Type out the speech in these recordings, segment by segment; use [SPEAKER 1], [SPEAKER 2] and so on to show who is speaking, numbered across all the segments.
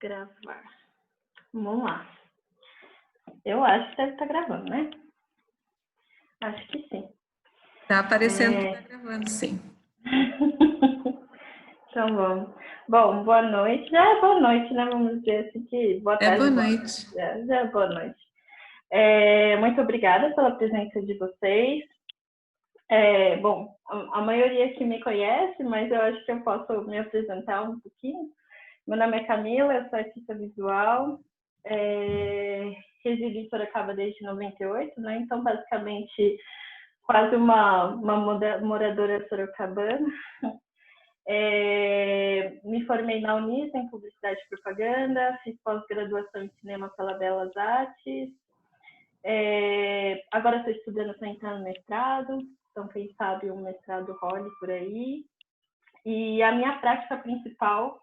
[SPEAKER 1] Gravar. Vamos lá. Eu acho que deve estar gravando, né? Acho que sim.
[SPEAKER 2] Tá aparecendo que tá gravando, sim.
[SPEAKER 1] Então vamos. Bom, boa noite. Já é boa noite, né? Vamos dizer assim que boa tarde.
[SPEAKER 2] Boa noite.
[SPEAKER 1] Já é boa noite. Muito obrigada pela presença de vocês. Bom, a maioria aqui me conhece, mas eu acho que eu posso me apresentar um pouquinho. Meu nome é Camila, eu sou artista visual, resido em Sorocaba desde 98, né? Então, basicamente, quase uma moradora sorocabana. Me formei na Unisa em Publicidade e Propaganda, fiz pós-graduação em Cinema pela Belas Artes. Agora estou estudando para entrar no mestrado, então quem sabe um mestrado role por aí. E a minha prática principal,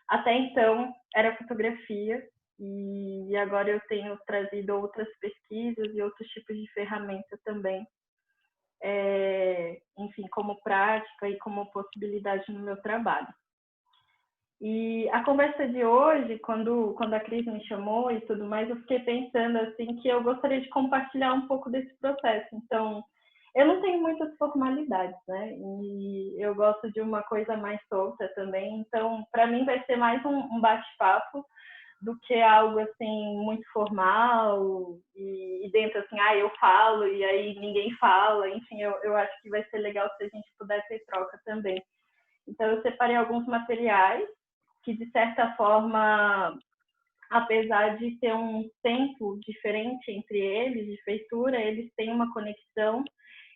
[SPEAKER 1] até então, era fotografia, e agora eu tenho trazido outras pesquisas e outros tipos de ferramenta também, enfim, como prática e como possibilidade no meu trabalho. E a conversa de hoje, quando a Cris me chamou e tudo mais, eu fiquei pensando assim que eu gostaria de compartilhar um pouco desse processo. Então, eu não tenho muitas formalidades, né? E eu gosto de uma coisa mais solta também. Então, para mim vai ser mais um bate-papo do que algo assim muito formal e dentro assim, eu falo e aí ninguém fala. Enfim, eu acho que vai ser legal se a gente puder ter troca também. Então, eu separei alguns materiais que, de certa forma, apesar de ter um tempo diferente entre eles, de feitura, eles têm uma conexão.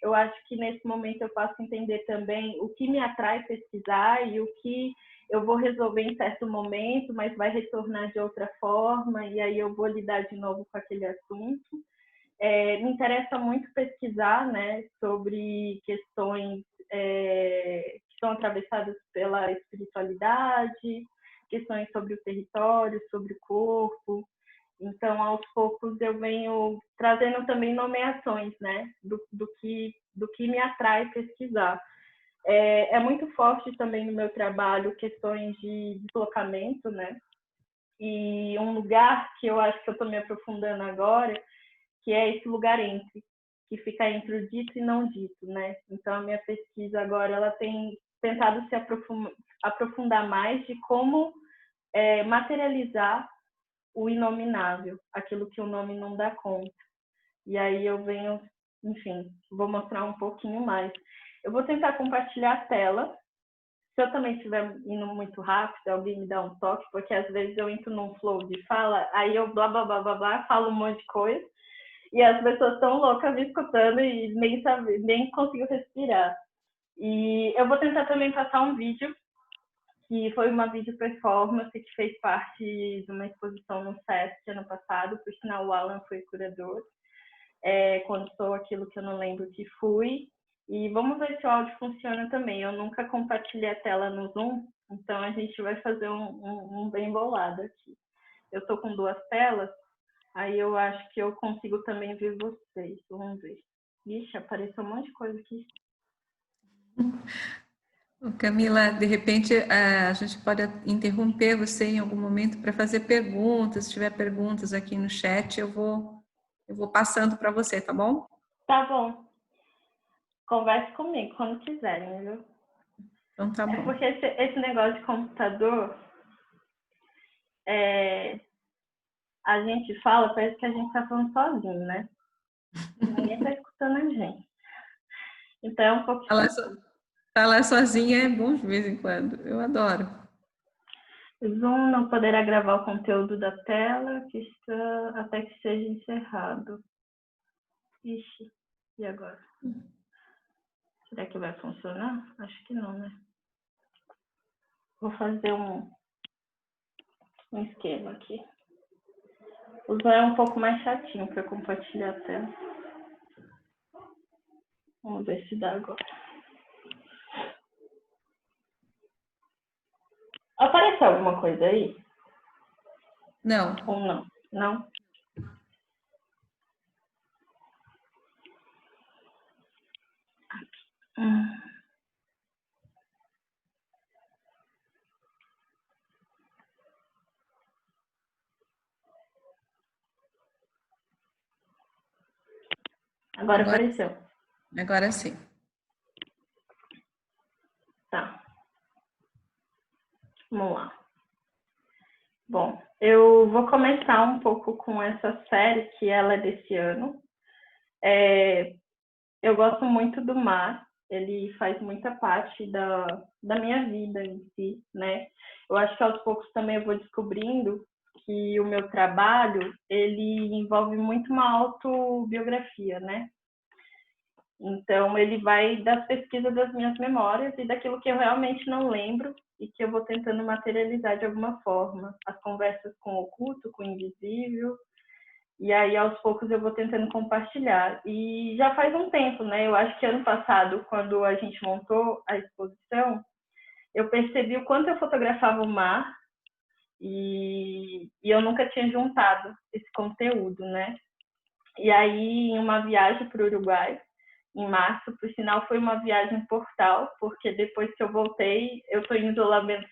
[SPEAKER 1] Eu acho que, nesse momento, eu posso entender também o que me atrai pesquisar e o que eu vou resolver em certo momento, mas vai retornar de outra forma, e aí eu vou lidar de novo com aquele assunto. Me interessa muito pesquisar, né, sobre questões que estão atravessadas pela espiritualidade, questões sobre o território, sobre o corpo. Então, aos poucos, eu venho trazendo também nomeações, né, do que me atrai pesquisar. É muito forte também no meu trabalho questões de deslocamento, né, e um lugar que eu acho que eu estou me aprofundando agora, que é esse lugar entre, que fica entre o dito e não dito, né? Então, a minha pesquisa agora, ela tem tentado se aprofundar mais de como materializar o inominável, aquilo que o nome não dá conta. E aí eu venho, enfim, vou mostrar um pouquinho mais. Eu vou tentar compartilhar a tela. Se eu também estiver indo muito rápido, alguém me dá um toque, porque às vezes eu entro num flow de fala, aí eu blá, blá, blá, blá, blá, falo um monte de coisa, e as pessoas estão loucas me escutando e nem consigo respirar. E eu vou tentar também passar um vídeo, que foi uma vídeo performance que fez parte de uma exposição no SESC ano passado, por sinal o Alan foi curador, quando sou aquilo que eu não lembro que fui. E vamos ver se o áudio funciona também. Eu nunca compartilhei a tela no Zoom, então a gente vai fazer um bem bolado aqui. Eu estou com duas telas, aí eu acho que eu consigo também ver vocês. Vamos ver. Ixi, apareceu um monte de coisa aqui.
[SPEAKER 2] Camila, de repente a gente pode interromper você em algum momento para fazer perguntas. Se tiver perguntas aqui no chat, eu vou passando para você, tá bom?
[SPEAKER 1] Tá bom. Converse comigo quando quiserem, viu?
[SPEAKER 2] Então tá bom.
[SPEAKER 1] Porque esse negócio de computador, a gente fala, parece que a gente tá falando sozinho, né? Ninguém tá escutando a gente. Então é um pouco
[SPEAKER 2] Falar sozinha é bom de vez em quando. Eu adoro.
[SPEAKER 1] Zoom não poderá gravar o conteúdo da tela até que seja encerrado. Ixi, e agora? Será que vai funcionar? Acho que não, né? Vou fazer um esquema aqui. O Zoom é um pouco mais chatinho para compartilhar a tela. Vamos ver se dá agora. Apareceu alguma coisa aí?
[SPEAKER 2] Não.
[SPEAKER 1] Ou não? Não? Agora apareceu.
[SPEAKER 2] Agora sim.
[SPEAKER 1] Tá. Vamos lá. Bom, eu vou começar um pouco com essa série, que ela é desse ano. Eu gosto muito do mar, ele faz muita parte da minha vida em si, né? Eu acho que aos poucos também eu vou descobrindo que o meu trabalho, ele envolve muito uma autobiografia, né? Então, ele vai das pesquisas das minhas memórias e daquilo que eu realmente não lembro e que eu vou tentando materializar de alguma forma. As conversas com o oculto, com o invisível, e aí, aos poucos, eu vou tentando compartilhar. E já faz um tempo, né? Eu acho que ano passado, quando a gente montou a exposição, eu percebi o quanto eu fotografava o mar e eu nunca tinha juntado esse conteúdo, né? E aí, em uma viagem para o Uruguai, em março, por sinal, foi uma viagem portal, porque depois que eu voltei, eu estou em isolamento,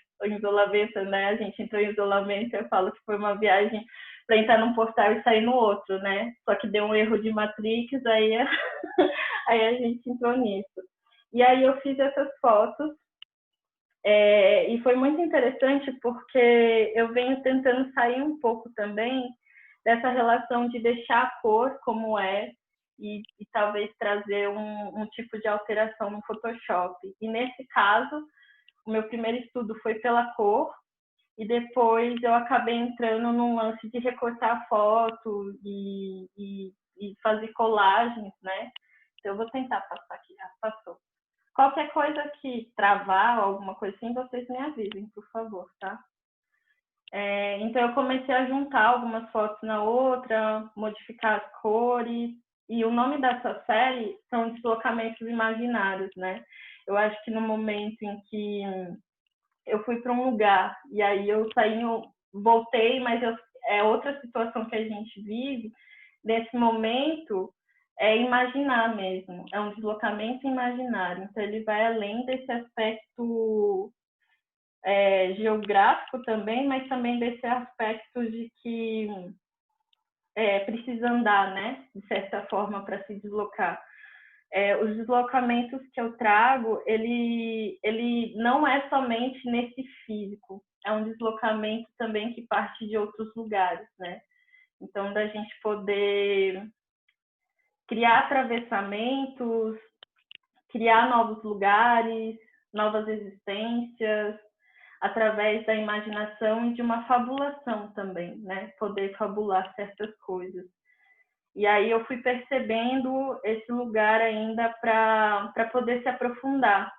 [SPEAKER 1] né? A gente entrou em isolamento, eu falo que foi uma viagem para entrar num portal e sair no outro, né? Só que deu um erro de Matrix, aí a gente entrou nisso. E aí eu fiz essas fotos, e foi muito interessante porque eu venho tentando sair um pouco também dessa relação de deixar a cor como é e talvez trazer um tipo de alteração no Photoshop. E nesse caso, o meu primeiro estudo foi pela cor, e depois eu acabei entrando num lance de recortar a foto e fazer colagens, né? Então, eu vou tentar passar aqui. Passou. Qualquer coisa que travar, alguma coisa assim, vocês me avisem, por favor, tá? Então, eu comecei a juntar algumas fotos na outra, modificar as cores. E o nome dessa série são Deslocamentos Imaginários, né? Eu acho que no momento em que eu fui para um lugar e aí eu saí, voltei, mas é outra situação que a gente vive. Nesse momento, é imaginar mesmo, é um deslocamento imaginário. Então, ele vai além desse aspecto geográfico também, mas também desse aspecto de que precisa andar, né, de certa forma, para se deslocar. Os deslocamentos que eu trago, ele não é somente nesse físico, é um deslocamento também que parte de outros lugares, né? Então, da gente poder criar atravessamentos, criar novos lugares, novas existências, através da imaginação e de uma fabulação também, né? Poder fabular certas coisas. E aí eu fui percebendo esse lugar ainda para poder se aprofundar.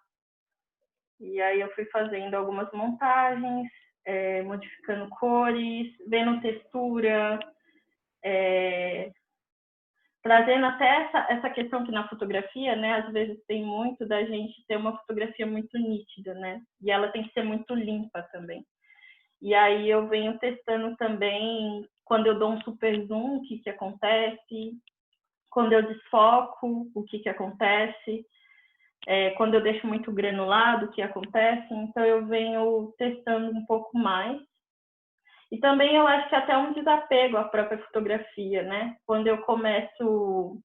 [SPEAKER 1] E aí eu fui fazendo algumas montagens, modificando cores, vendo textura, trazendo até essa questão que na fotografia, né, às vezes tem muito da gente ter uma fotografia muito nítida, né? E ela tem que ser muito limpa também. E aí eu venho testando também, quando eu dou um super zoom, o que acontece, quando eu desfoco, o que acontece, quando eu deixo muito granulado, o que acontece. Então, eu venho testando um pouco mais. E também eu acho que até um desapego à própria fotografia, né? Quando eu começo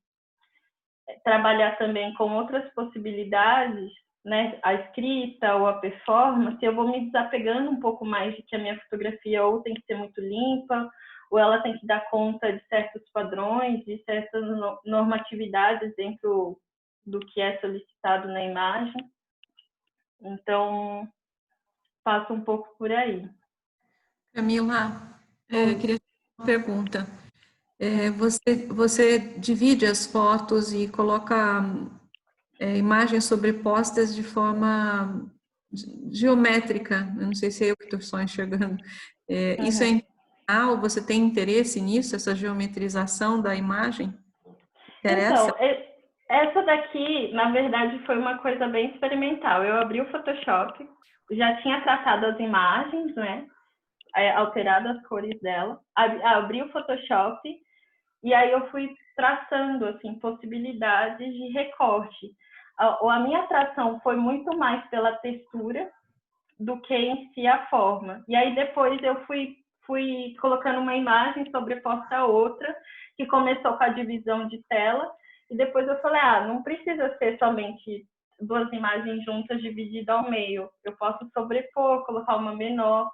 [SPEAKER 1] a trabalhar também com outras possibilidades, né? A escrita ou a performance, eu vou me desapegando um pouco mais de que a minha fotografia ou tem que ser muito limpa, ou ela tem que dar conta de certos padrões, de certas normatividades dentro do que é solicitado na imagem. Então, passo um pouco por aí.
[SPEAKER 2] Camila, queria te fazer uma pergunta. Você divide as fotos e coloca imagens sobrepostas de forma geométrica. Eu não sei se é eu que estou só enxergando. Isso é intencional? Você tem interesse nisso, essa geometrização da imagem? Interessa?
[SPEAKER 1] Então, essa daqui, na verdade, foi uma coisa bem experimental. Eu abri o Photoshop, já tinha tratado as imagens, né? Alterado as cores dela. Abri o Photoshop e aí eu fui traçando, assim, possibilidades de recorte. A minha atração foi muito mais pela textura do que em si a forma. E aí depois eu fui colocando uma imagem sobreposta a outra, que começou com a divisão de tela, E depois eu falei, ah, não precisa ser somente 2 imagens juntas divididas ao meio. Eu posso sobrepor, colocar uma menor.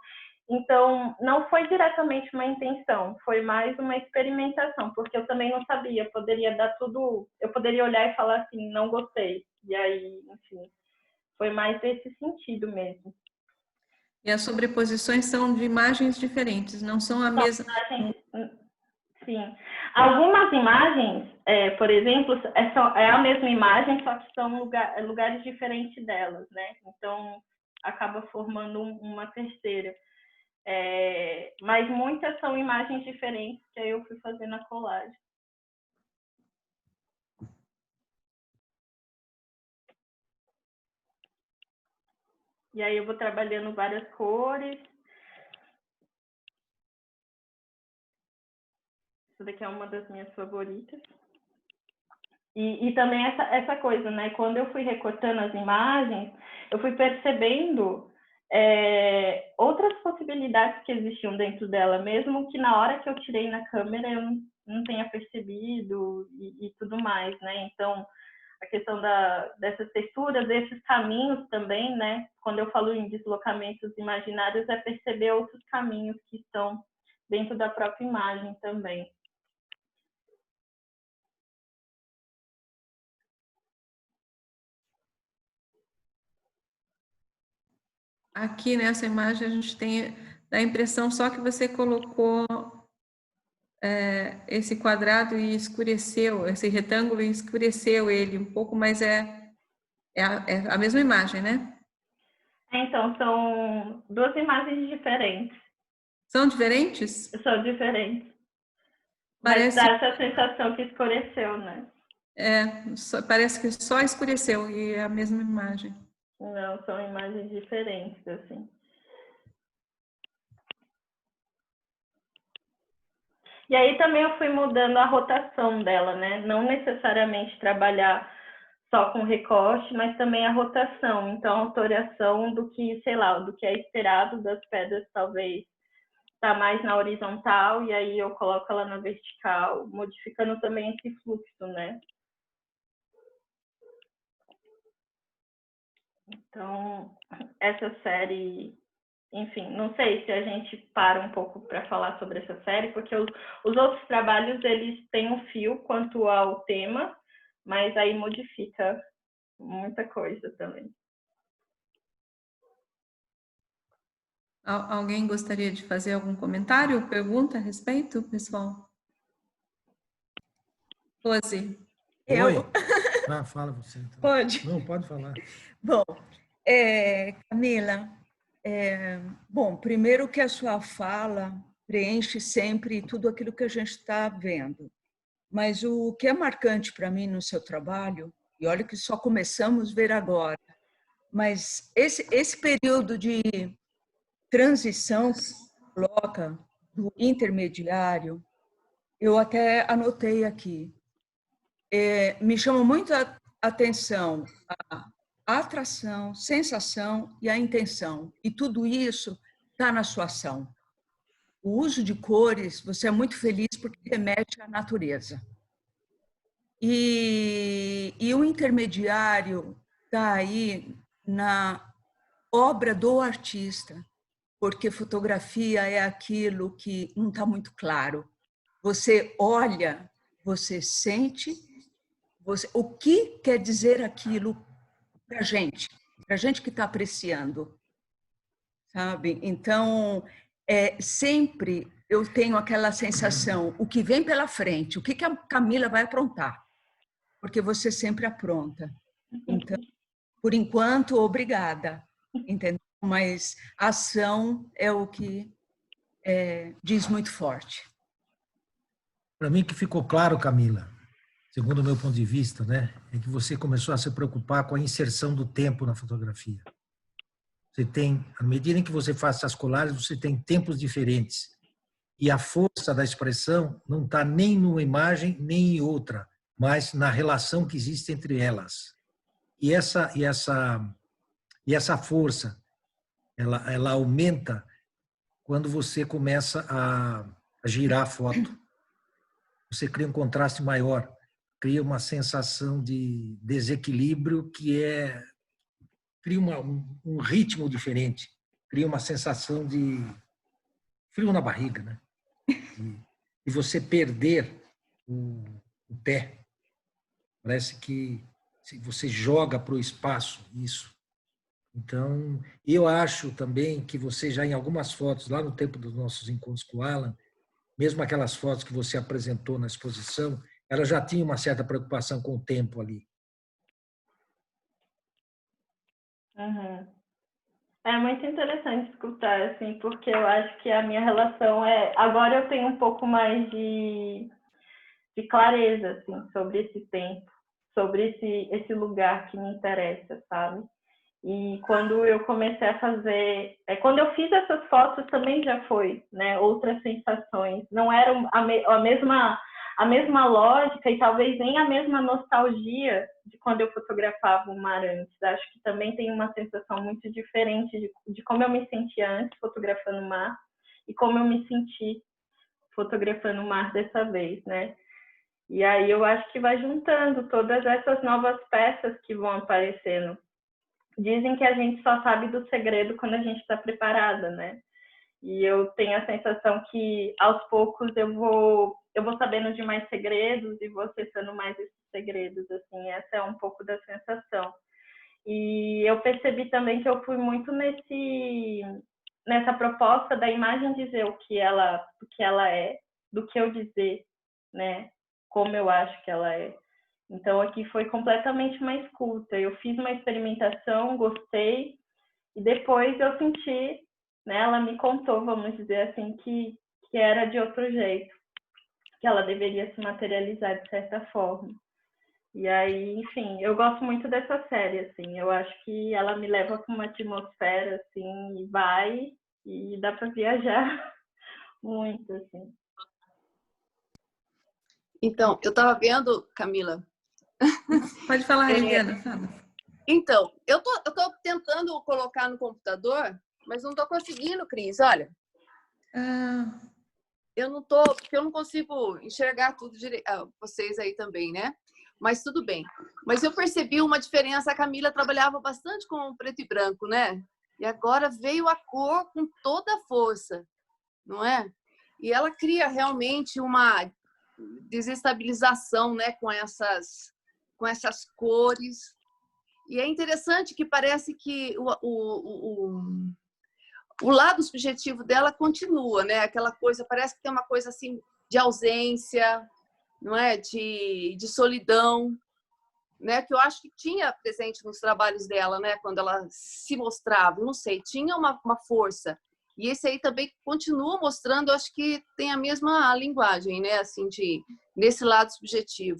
[SPEAKER 1] Então, não foi diretamente uma intenção, foi mais uma experimentação, porque eu também não sabia, poderia dar tudo, eu poderia olhar e falar assim, não gostei. E aí, enfim, foi mais desse sentido mesmo.
[SPEAKER 2] E as sobreposições são de imagens diferentes, não são a mesma.
[SPEAKER 1] Sim. Algumas imagens, por exemplo, é a mesma imagem, só que são lugares diferentes delas, né? Então, acaba formando uma terceira. Mas muitas são imagens diferentes que aí eu fui fazendo a colagem. E aí eu vou trabalhando várias cores. Essa daqui é uma das minhas favoritas. E também essa coisa, né? Quando eu fui recortando as imagens, eu fui percebendo outras possibilidades que existiam dentro dela, mesmo que na hora que eu tirei na câmera eu não tenha percebido e tudo mais, né? Então, a questão dessas texturas, desses caminhos também, né? Quando eu falo em deslocamentos imaginários, é perceber outros caminhos que estão dentro da própria imagem também.
[SPEAKER 2] Aqui nessa imagem a gente tem a impressão só que você colocou esse quadrado e escureceu, esse retângulo e escureceu ele um pouco, mas é a mesma imagem, né?
[SPEAKER 1] Então, são 2 imagens diferentes.
[SPEAKER 2] São diferentes?
[SPEAKER 1] São diferentes. Mas
[SPEAKER 2] Parece,
[SPEAKER 1] dá essa sensação que escureceu, né?
[SPEAKER 2] parece que só escureceu e é a mesma imagem.
[SPEAKER 1] Não, são imagens diferentes, assim. E aí também eu fui mudando a rotação dela, né? Não necessariamente trabalhar só com recorte, mas também a rotação. Então, a alteração do que, sei lá, do que é esperado das pedras, talvez tá mais na horizontal, e aí eu coloco ela na vertical, modificando também esse fluxo, né? Então, essa série, enfim, não sei se a gente para um pouco para falar sobre essa série, porque os outros trabalhos, eles têm um fio quanto ao tema, mas aí modifica muita coisa também.
[SPEAKER 2] Alguém gostaria de fazer algum comentário, pergunta a respeito, pessoal? Rose.
[SPEAKER 3] Oi. Fala você. Então.
[SPEAKER 4] Pode?
[SPEAKER 3] Não, pode falar.
[SPEAKER 4] Bom, Camila, bom, primeiro que a sua fala preenche sempre tudo aquilo que a gente está vendo. Mas o que é marcante para mim no seu trabalho, e olha que só começamos a ver agora, mas esse período de transição que se coloca do intermediário, eu até anotei aqui. Me chama muito a atenção a atração, sensação e a intenção. E tudo isso está na sua ação. O uso de cores, você é muito feliz porque remete à natureza. E o intermediário está aí na obra do artista, porque fotografia é aquilo que não está muito claro. Você olha, você sente, o que quer dizer aquilo para a gente que está apreciando, sabe? Então, sempre eu tenho aquela sensação, o que vem pela frente, o que a Camila vai aprontar, porque você sempre apronta. Então, por enquanto, obrigada, entendeu? Mas a ação é o que diz muito forte.
[SPEAKER 3] Para mim que ficou claro, Camila, segundo o meu ponto de vista, né, é que você começou a se preocupar com a inserção do tempo na fotografia. Você tem, à medida em que você faz essas colagens, você tem tempos diferentes. E a força da expressão não está nem numa imagem, nem em outra, mas na relação que existe entre elas. E essa força, ela aumenta quando você começa a girar a foto. Você cria um contraste maior. cria uma sensação de desequilíbrio cria um ritmo diferente, cria uma sensação de frio na barriga, né? E você perder o pé. Parece que você joga para o espaço isso. Então, eu acho também que você já em algumas fotos, lá no tempo dos nossos encontros com o Alan, mesmo aquelas fotos que você apresentou na exposição, ela já tinha uma certa preocupação com o tempo ali.
[SPEAKER 1] Uhum. É muito interessante escutar, assim, porque eu acho que a minha relação agora eu tenho um pouco mais de clareza, assim, sobre esse tempo, sobre esse lugar que me interessa, sabe? E quando eu comecei a fazer... quando eu fiz essas fotos também já foi, né? Outras sensações. Não era a mesma lógica e talvez nem a mesma nostalgia de quando eu fotografava o mar antes. Acho que também tem uma sensação muito diferente de como eu me sentia antes fotografando o mar e como eu me senti fotografando o mar dessa vez, né? E aí eu acho que vai juntando todas essas novas peças que vão aparecendo. Dizem que a gente só sabe do segredo quando a gente está preparada, né? E eu tenho a sensação que aos poucos eu vou sabendo de mais segredos e vou acessando mais esses segredos, assim, essa é um pouco da sensação. E eu percebi também que eu fui muito nessa proposta da imagem dizer o que ela é, do que eu dizer, né? Como eu acho que ela é. Então aqui foi completamente uma escuta. Eu fiz uma experimentação, gostei, e depois eu senti, né, ela me contou, vamos dizer assim, que era de outro jeito, que ela deveria se materializar de certa forma. E aí, enfim, eu gosto muito dessa série, assim, eu acho que ela me leva para uma atmosfera, assim, e vai, e dá para viajar muito, assim.
[SPEAKER 5] Então, eu estava vendo, Camila.
[SPEAKER 2] Pode falar, Eliana, fala.
[SPEAKER 5] Então, eu tô tentando colocar no computador, mas não tô conseguindo, Cris. Olha, porque eu não consigo enxergar tudo direito. Vocês aí também, né? Mas tudo bem. Mas eu percebi uma diferença. A Camila trabalhava bastante com preto e branco, né? E agora veio a cor com toda a força, não é? E ela cria realmente uma desestabilização, né? Com essas cores. E é interessante que parece que o lado subjetivo dela continua, né? Aquela coisa, parece que tem uma coisa assim de ausência, não é? De solidão, né? Que eu acho que tinha presente nos trabalhos dela, né? Quando ela se mostrava, não sei, tinha uma força. E esse aí também continua mostrando, eu acho que tem a mesma linguagem, né? Assim, nesse lado subjetivo.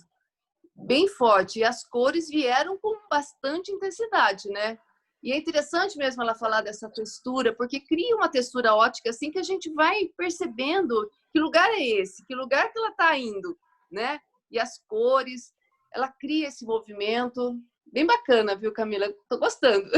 [SPEAKER 5] Bem forte. E as cores vieram com bastante intensidade, né? E é interessante mesmo ela falar dessa textura, porque cria uma textura ótica assim que a gente vai percebendo que lugar é esse, que lugar que ela está indo, né? E as cores, ela cria esse movimento. Bem bacana, viu, Camila? Tô gostando.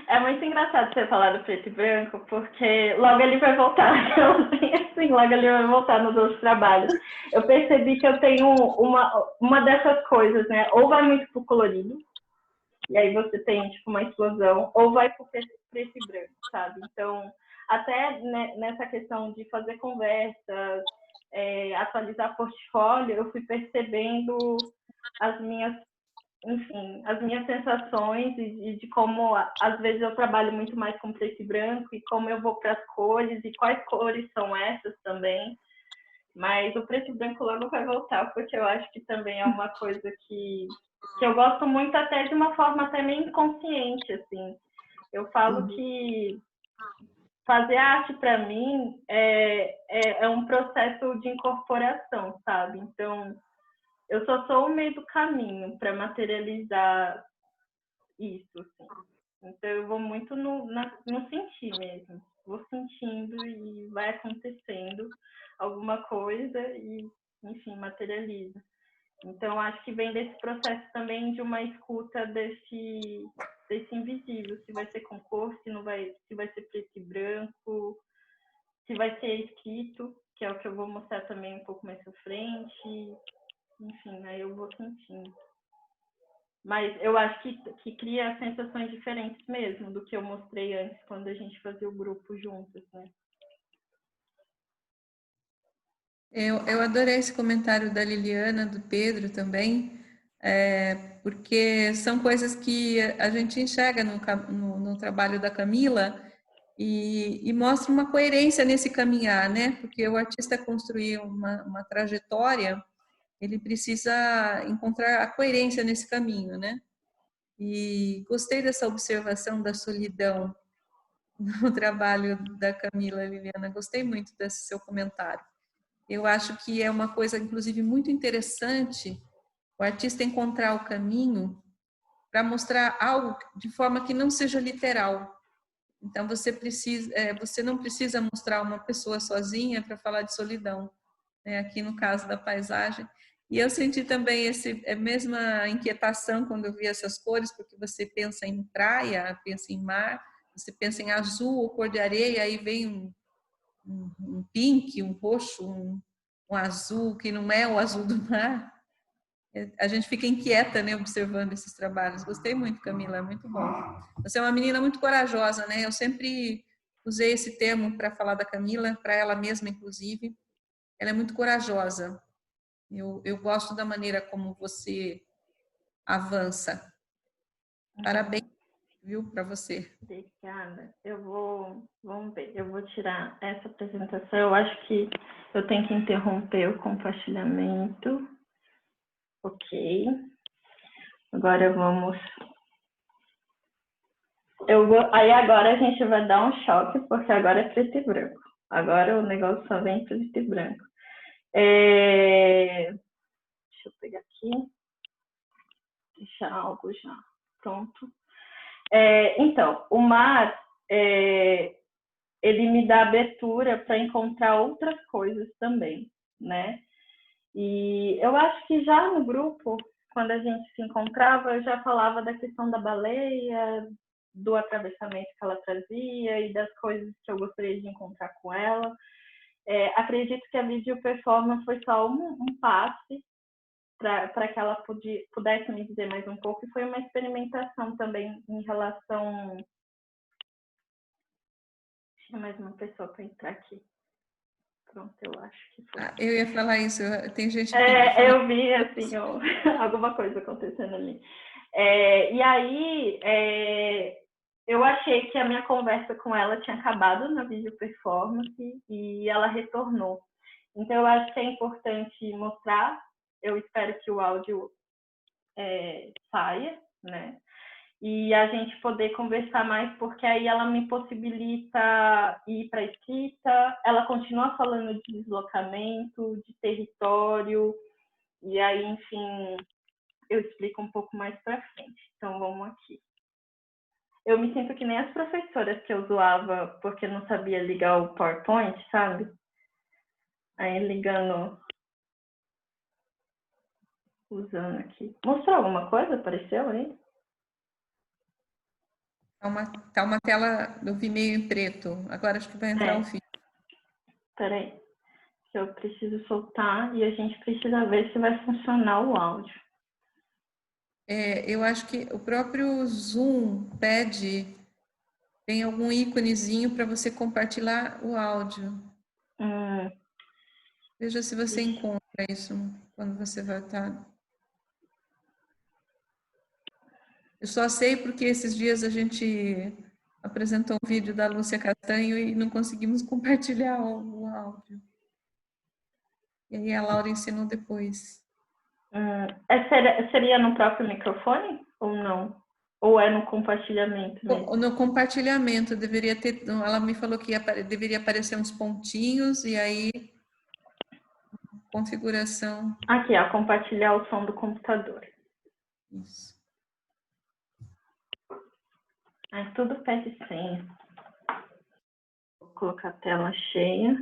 [SPEAKER 1] É muito engraçado você falar do preto e branco, porque logo ele vai voltar. Assim, logo ele vai voltar nos outros trabalhos. Eu percebi que eu tenho uma dessas coisas, né? Ou vai muito pro colorido, e aí você tem tipo uma explosão, ou vai pro preto e branco, sabe? Então, até nessa questão de fazer conversas, atualizar portfólio, eu fui percebendo as minhas sensações e de como, às vezes, eu trabalho muito mais com preto e branco e como eu vou para as cores e quais cores são essas também. Mas o preto e branco logo vai voltar, porque eu acho que também é uma coisa que eu gosto muito, até de uma forma até meio inconsciente, assim. Eu falo que fazer arte, para mim, é um processo de incorporação, sabe? Então, eu só sou o meio do caminho para materializar isso, assim. Então, eu vou muito no sentir mesmo. Vou sentindo e vai acontecendo alguma coisa e, enfim, materializa. Então, acho que vem desse processo também de uma escuta desse invisível. Se vai ser com cor, se vai ser preto e branco, se vai ser escrito, que é o que eu vou mostrar também um pouco mais pra frente. enfim, aí eu vou sentindo. Mas eu acho que cria sensações diferentes mesmo do que eu mostrei antes, quando a gente fazia o grupo juntos, né?
[SPEAKER 2] Eu adorei esse comentário da Liliana, do Pedro também, porque são coisas que a gente enxerga no trabalho da Camila e mostra uma coerência nesse caminhar, né? Porque o artista construir uma trajetória, ele precisa encontrar a coerência nesse caminho, né? E gostei dessa observação da solidão no trabalho da Camila, Liliana, gostei muito desse seu comentário. Eu acho que é uma coisa, inclusive, muito interessante o artista encontrar o caminho para mostrar algo de forma que não seja literal. Então, você não precisa mostrar uma pessoa sozinha para falar de solidão, né? Aqui no caso da paisagem. E eu senti também a mesma inquietação quando eu vi essas cores, porque você pensa em praia, pensa em mar, você pensa em azul ou cor de areia, aí vem um pink, um roxo, um azul que não é o azul do mar. A gente fica inquieta, né, observando esses trabalhos. Gostei muito, Camila, é muito bom. Você é uma menina muito corajosa, né? Eu sempre usei esse termo para falar da Camila, para ela mesma, inclusive. Ela é muito corajosa. Eu gosto da maneira como você avança. Parabéns, viu, para você.
[SPEAKER 1] Obrigada. Vamos ver, eu vou tirar essa apresentação. Eu acho que eu tenho que interromper o compartilhamento. Ok. Agora vamos... Aí agora a gente vai dar um choque, porque agora é preto e branco. Agora o negócio só vem preto e branco. Deixa eu pegar aqui. Deixar algo já pronto. Então, o mar, ele me dá abertura para encontrar outras coisas também, né? E eu acho que já no grupo, quando a gente se encontrava, eu já falava da questão da baleia, do atravessamento que ela trazia e das coisas que eu gostaria de encontrar com ela. Acredito que a video performance foi só um passe para que ela pudesse me dizer mais um pouco, e foi uma experimentação também em relação... Tinha mais uma pessoa para entrar aqui. Pronto, eu acho que foi.
[SPEAKER 2] Eu ia falar isso, tem gente que...
[SPEAKER 1] Eu vi, assim, alguma coisa acontecendo ali. E aí, eu achei que a minha conversa com ela tinha acabado na video performance e ela retornou. Então, eu acho que é importante mostrar. Eu espero que o áudio saia, né? E a gente poder conversar mais, porque aí ela me possibilita ir para a escrita, ela continua falando de deslocamento, de território, e aí, enfim, eu explico um pouco mais para frente. Então, vamos aqui. Eu me sinto que nem as professoras que eu zoava porque não sabia ligar o PowerPoint, sabe? Aí, ligando... Usando aqui. Mostrou alguma coisa? Apareceu aí?
[SPEAKER 2] Tá uma tela do Vimeo em preto. Agora acho que vai entrar um vídeo.
[SPEAKER 1] Peraí, que eu preciso soltar e a gente precisa ver se vai funcionar o áudio.
[SPEAKER 2] Eu acho que o próprio Zoom tem algum íconezinho para você compartilhar o áudio. Veja se você encontra isso quando você vai estar... Eu só sei porque esses dias a gente apresentou um vídeo da Lúcia Castanho e não conseguimos compartilhar o áudio. E aí a Laura ensinou depois.
[SPEAKER 1] Seria no próprio microfone ou não? Ou é no compartilhamento mesmo?
[SPEAKER 2] No compartilhamento deveria ter... Ela me falou que deveria aparecer uns pontinhos e aí... Configuração.
[SPEAKER 1] Aqui, ó, compartilhar o som do computador.
[SPEAKER 2] Isso.
[SPEAKER 1] Tudo pede senha. Vou colocar a tela cheia.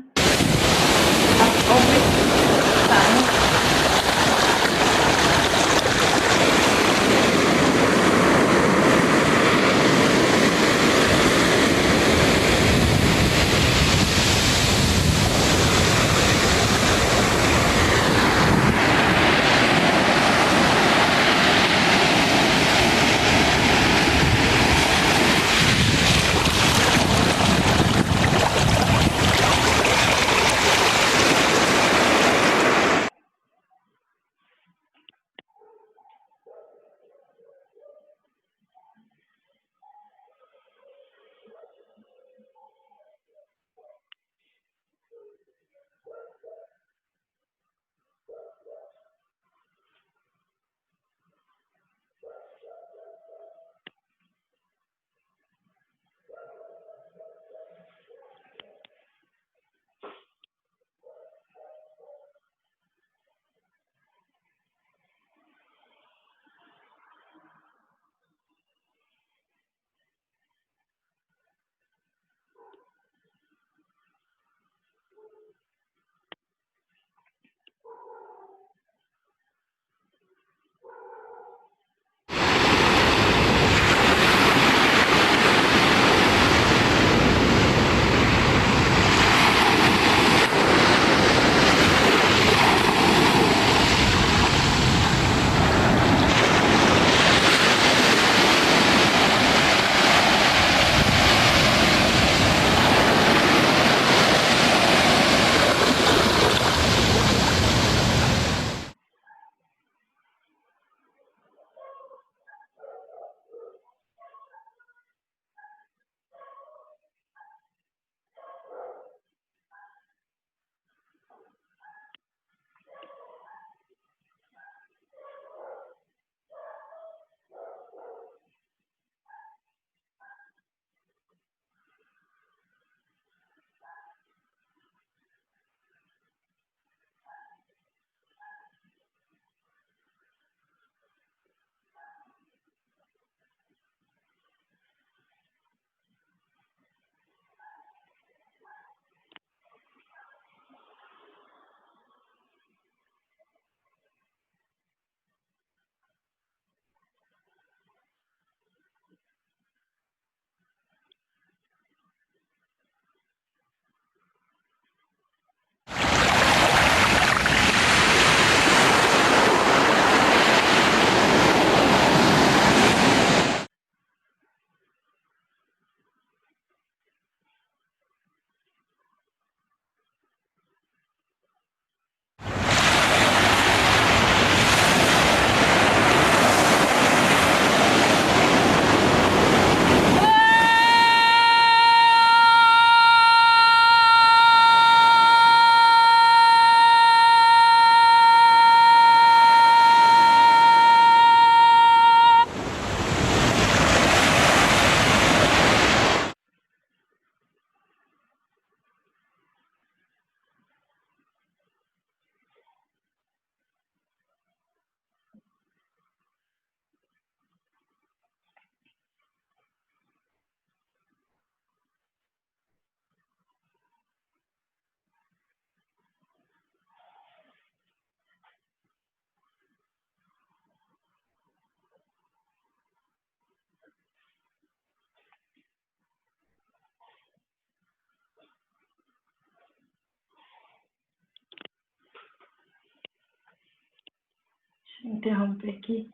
[SPEAKER 1] interromper aqui.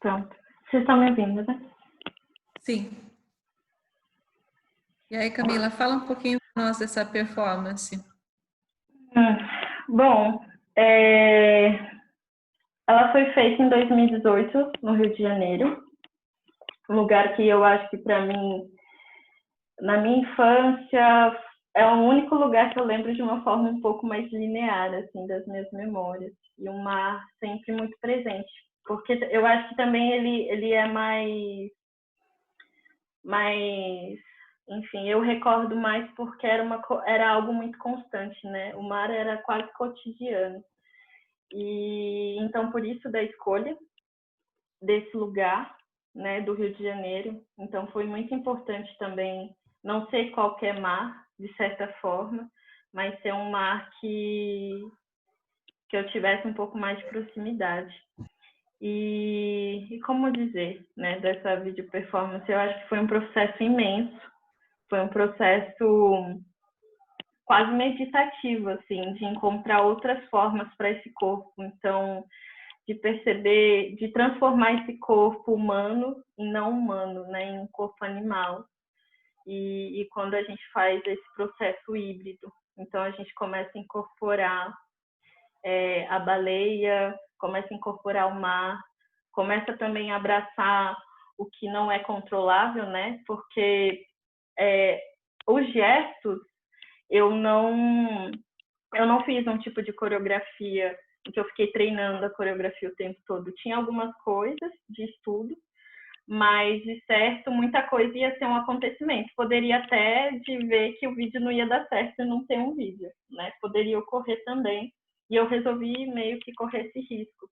[SPEAKER 1] Pronto. Vocês estão me ouvindo, né?
[SPEAKER 2] Sim. E aí, Camila, fala um pouquinho para nós dessa performance.
[SPEAKER 1] Bom, ela foi feita em 2018, no Rio de Janeiro. Um lugar que eu acho que, para mim, na minha infância, é o único lugar que eu lembro de uma forma um pouco mais linear, assim, das minhas memórias. E o mar sempre muito presente. Porque eu acho que também ele é mais... Enfim, eu recordo mais porque era algo muito constante, né? O mar era quase cotidiano. E então, por isso da escolha desse lugar, né, do Rio de Janeiro. Então, foi muito importante também não ser qualquer mar, de certa forma, mas ser um mar que eu tivesse um pouco mais de proximidade. E como dizer, né, dessa vídeo performance, eu acho que foi um processo imenso, foi um processo quase meditativo, assim, de encontrar outras formas para esse corpo. Então, de perceber, de transformar esse corpo humano em não humano, né, em um corpo animal. E quando a gente faz esse processo híbrido, então a gente começa a incorporar a baleia, começa a incorporar o mar, começa também a abraçar o que não é controlável, né? Porque os gestos, eu não fiz um tipo de coreografia em que eu fiquei treinando a coreografia o tempo todo. Tinha algumas coisas de estudo, mas, de certo, muita coisa ia ser um acontecimento. Poderia até de ver que o vídeo não ia dar certo e não ter um vídeo, né? Poderia ocorrer também. E eu resolvi meio que correr esse risco.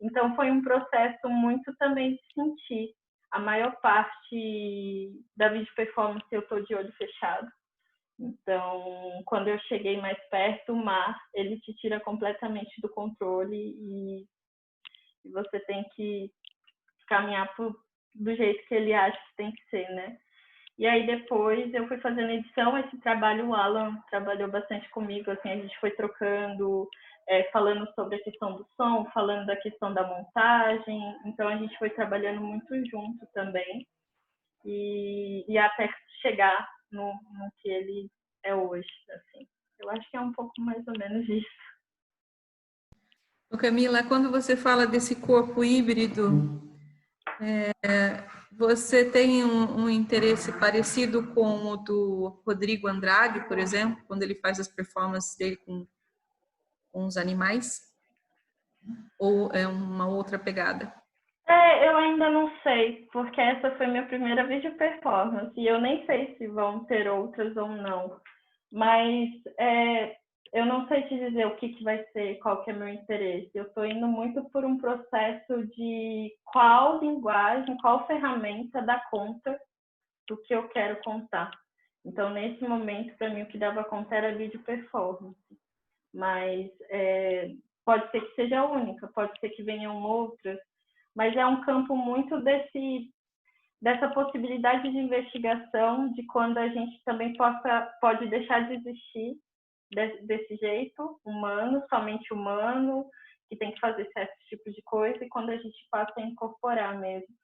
[SPEAKER 1] Então, foi um processo muito também de sentir. A maior parte da vídeo performance eu estou de olho fechado. Então, quando eu cheguei mais perto, o mar, ele te tira completamente do controle e você tem que caminhar do jeito que ele acha que tem que ser, né? E aí depois eu fui fazendo edição, esse trabalho o Alan trabalhou bastante comigo, assim, a gente foi trocando, falando sobre a questão do som, falando da questão da montagem, então a gente foi trabalhando muito junto também, e até chegar no que ele é hoje, assim. Eu acho que é um pouco mais ou menos isso.
[SPEAKER 2] Camila, quando você fala desse corpo híbrido, você tem um interesse parecido com o do Rodrigo Andrade, por exemplo, quando ele faz as performances dele com os animais? Ou é uma outra pegada?
[SPEAKER 1] Eu ainda não sei, porque essa foi minha primeira vídeo performance e eu nem sei se vão ter outras ou não. Mas eu não sei te dizer o que vai ser, qual que é meu interesse. Eu estou indo muito por um processo de qual linguagem, qual ferramenta dá conta do que eu quero contar. Então, nesse momento, para mim, o que dava conta era vídeo performance. Mas pode ser que seja única, pode ser que venham outras, mas é um campo muito dessa possibilidade de investigação, de quando a gente também pode deixar de existir desse jeito, humano, somente humano, que tem que fazer certos tipos de coisa, e quando a gente passa a incorporar mesmo.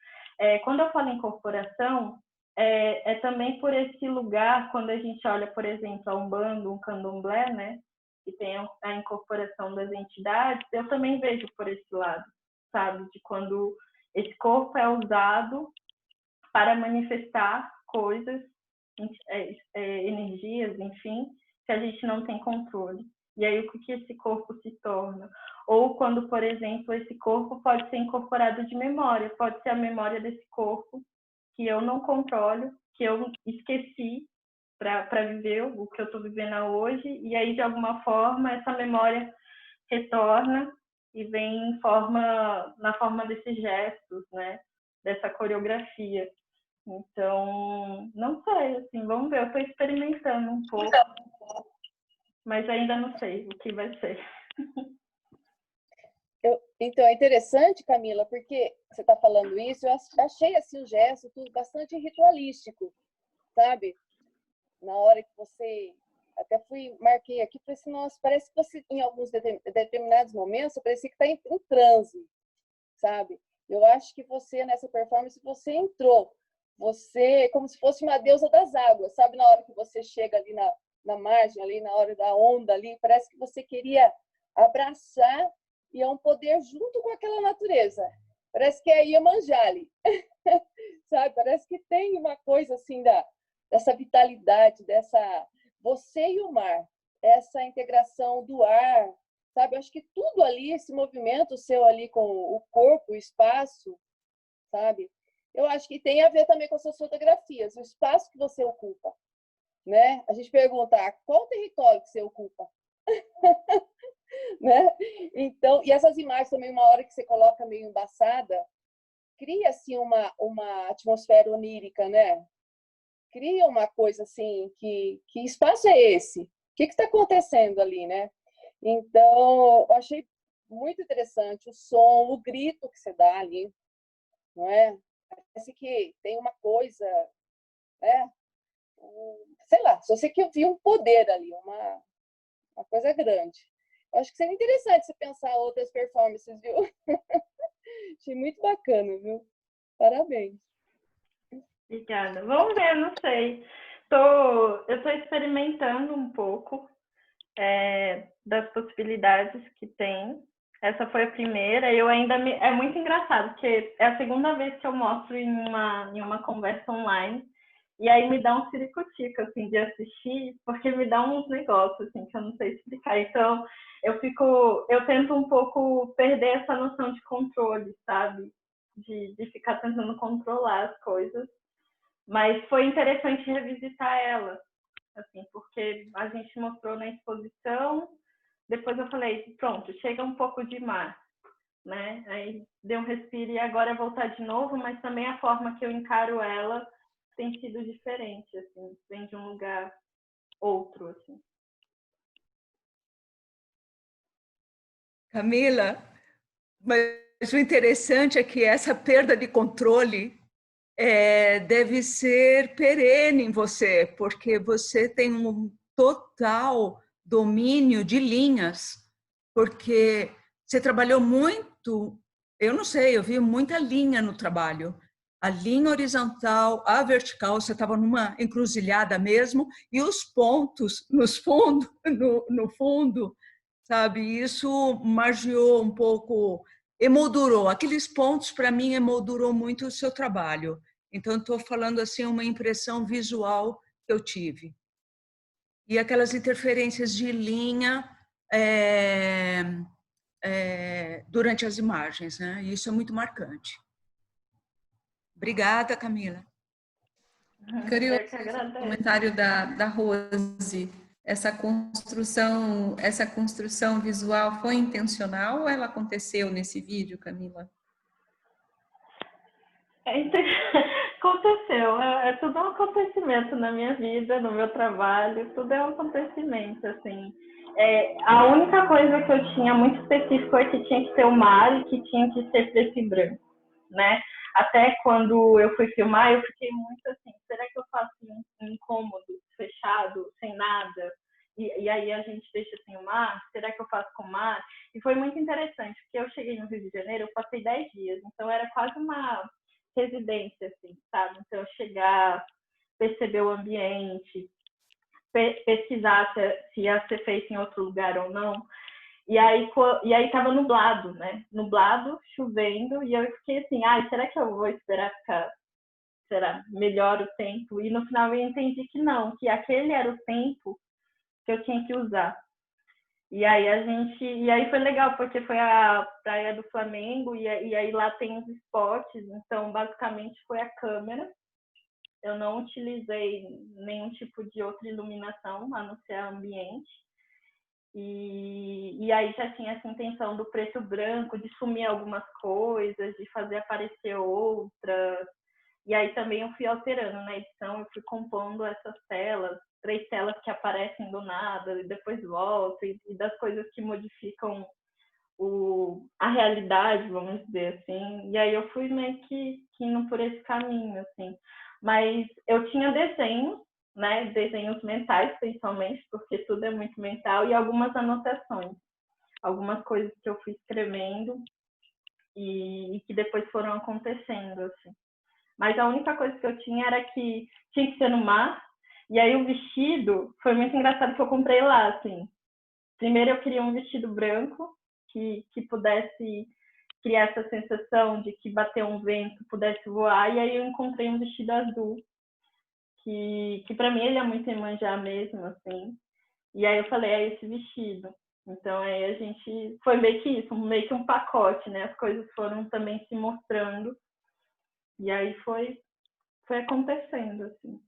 [SPEAKER 1] Quando eu falo incorporação, é também por esse lugar, quando a gente olha, por exemplo, a Umbanda, um candomblé, né, que tem a incorporação das entidades, eu também vejo por esse lado, sabe, de quando esse corpo é usado para manifestar coisas, energias, enfim, que a gente não tem controle. E aí, o que esse corpo se torna? Ou quando, por exemplo, esse corpo pode ser incorporado de memória, pode ser a memória desse corpo que eu não controlo, que eu esqueci para viver o que eu estou vivendo hoje, e aí, de alguma forma, essa memória retorna e vem na forma desses gestos, né? Dessa coreografia. Então, não sei, assim, vamos ver, eu estou experimentando um pouco, mas ainda não sei o que vai ser.
[SPEAKER 5] Então, é interessante, Camila, porque você está falando isso, eu achei assim, o gesto tudo bastante ritualístico, sabe? Na hora que você até marquei aqui, falei assim, nossa, parece que você, em alguns determinados momentos, você parecia que está em transe, sabe? Eu acho que você, nessa performance, você entrou. Você, como se fosse uma deusa das águas, sabe? Na hora que você chega ali na margem, ali na hora da onda, ali, parece que você queria abraçar e é um poder junto com aquela natureza. Parece que é Iemanjá ali, sabe? Parece que tem uma coisa assim dessa vitalidade, dessa você e o mar, essa integração do ar, sabe? Eu acho que tudo ali, esse movimento seu ali com o corpo, o espaço, sabe? Eu acho que tem a ver também com as suas fotografias, o espaço que você ocupa, né? A gente pergunta, qual território que você ocupa? Né? Então, e essas imagens também, uma hora que você coloca meio embaçada, cria assim uma atmosfera onírica, né? Cria uma coisa assim, que espaço é esse? O que está acontecendo ali, né? Então, eu achei muito interessante o som, o grito que você dá ali, não é? Parece que tem uma coisa, né? Sei lá, só sei que eu vi um poder ali, uma coisa grande. Eu acho que seria interessante você pensar outras performances, viu? Achei muito bacana, viu? Parabéns.
[SPEAKER 1] Obrigada. Vamos ver, não sei. Eu estou experimentando um pouco das possibilidades que tem. Essa foi a primeira. Eu ainda é muito engraçado, porque é a segunda vez que eu mostro em uma conversa online. E aí me dá um ciricutico, assim, de assistir, porque me dá uns negócios, assim, que eu não sei explicar. Então, eu tento um pouco perder essa noção de controle, sabe? De ficar tentando controlar as coisas. Mas foi interessante revisitar ela, assim, porque a gente mostrou na exposição, depois eu falei, pronto, chega um pouco de mar, né? Aí deu um respiro e agora é voltar de novo, mas também a forma que eu encaro ela tem sido diferente, assim, vem de um lugar outro, assim.
[SPEAKER 4] Camila, mas o interessante é que essa perda de controle deve ser perene em você, porque você tem um total domínio de linhas, porque você trabalhou muito, eu não sei, eu vi muita linha no trabalho. A linha horizontal, a vertical, você estava numa encruzilhada mesmo, e os pontos no fundo, sabe? Isso margeou um pouco, emoldurou. Aqueles pontos, para mim, emoldurou muito o seu trabalho. Então, estou falando assim, uma impressão visual que eu tive. E aquelas interferências de linha durante as imagens, né? Isso é muito marcante. Obrigada, Camila.
[SPEAKER 2] Curioso
[SPEAKER 1] Eu que
[SPEAKER 2] esse
[SPEAKER 1] agradeço.
[SPEAKER 2] comentário da Rose. Essa construção visual foi intencional ou ela aconteceu nesse vídeo, Camila?
[SPEAKER 1] Aconteceu, é tudo um acontecimento na minha vida, no meu trabalho, tudo é um acontecimento, assim. A única coisa que eu tinha muito específico é que tinha que ter o mar e que tinha que ser preto e branco, né? Até quando eu fui filmar, eu fiquei muito assim, será que eu faço um incômodo, fechado, sem nada? E aí a gente deixa assim o mar? Será que eu faço com o mar? E foi muito interessante, porque eu cheguei no Rio de Janeiro, eu passei 10 dias, então era quase uma residência, assim, sabe? Então, chegar, perceber o ambiente, pesquisar se ia ser feito em outro lugar ou não. E aí tava nublado, né? Nublado, chovendo, e eu fiquei assim, será que eu vou esperar ficar, melhor o tempo? E no final eu entendi que não, que aquele era o tempo que eu tinha que usar. E aí foi legal, porque foi a Praia do Flamengo, e aí lá tem os spots, então basicamente foi a câmera. Eu não utilizei nenhum tipo de outra iluminação, a não ser ambiente. E aí já tinha essa intenção do preto e branco, de sumir algumas coisas, de fazer aparecer outras. E aí também eu fui alterando na edição, eu fui compondo essas telas, 3 telas que aparecem do nada e depois voltam, e das coisas que modificam a realidade, vamos dizer assim. E aí eu fui meio que indo por esse caminho, assim. Mas eu tinha desenhos né, desenhos mentais, principalmente, porque tudo é muito mental, e algumas anotações, algumas coisas que eu fui escrevendo e que depois foram acontecendo, assim. Mas a única coisa que eu tinha era que tinha que ser no mar, e aí o vestido foi muito engraçado que eu comprei lá, assim. Primeiro eu queria um vestido branco que pudesse criar essa sensação de que bater um vento, pudesse voar, e aí eu encontrei um vestido azul, que para mim ele é muito Iemanjá mesmo, assim. E aí eu falei, é esse vestido. Então aí a gente foi meio que isso, meio que um pacote, né? As coisas foram também se mostrando. E aí foi acontecendo, assim.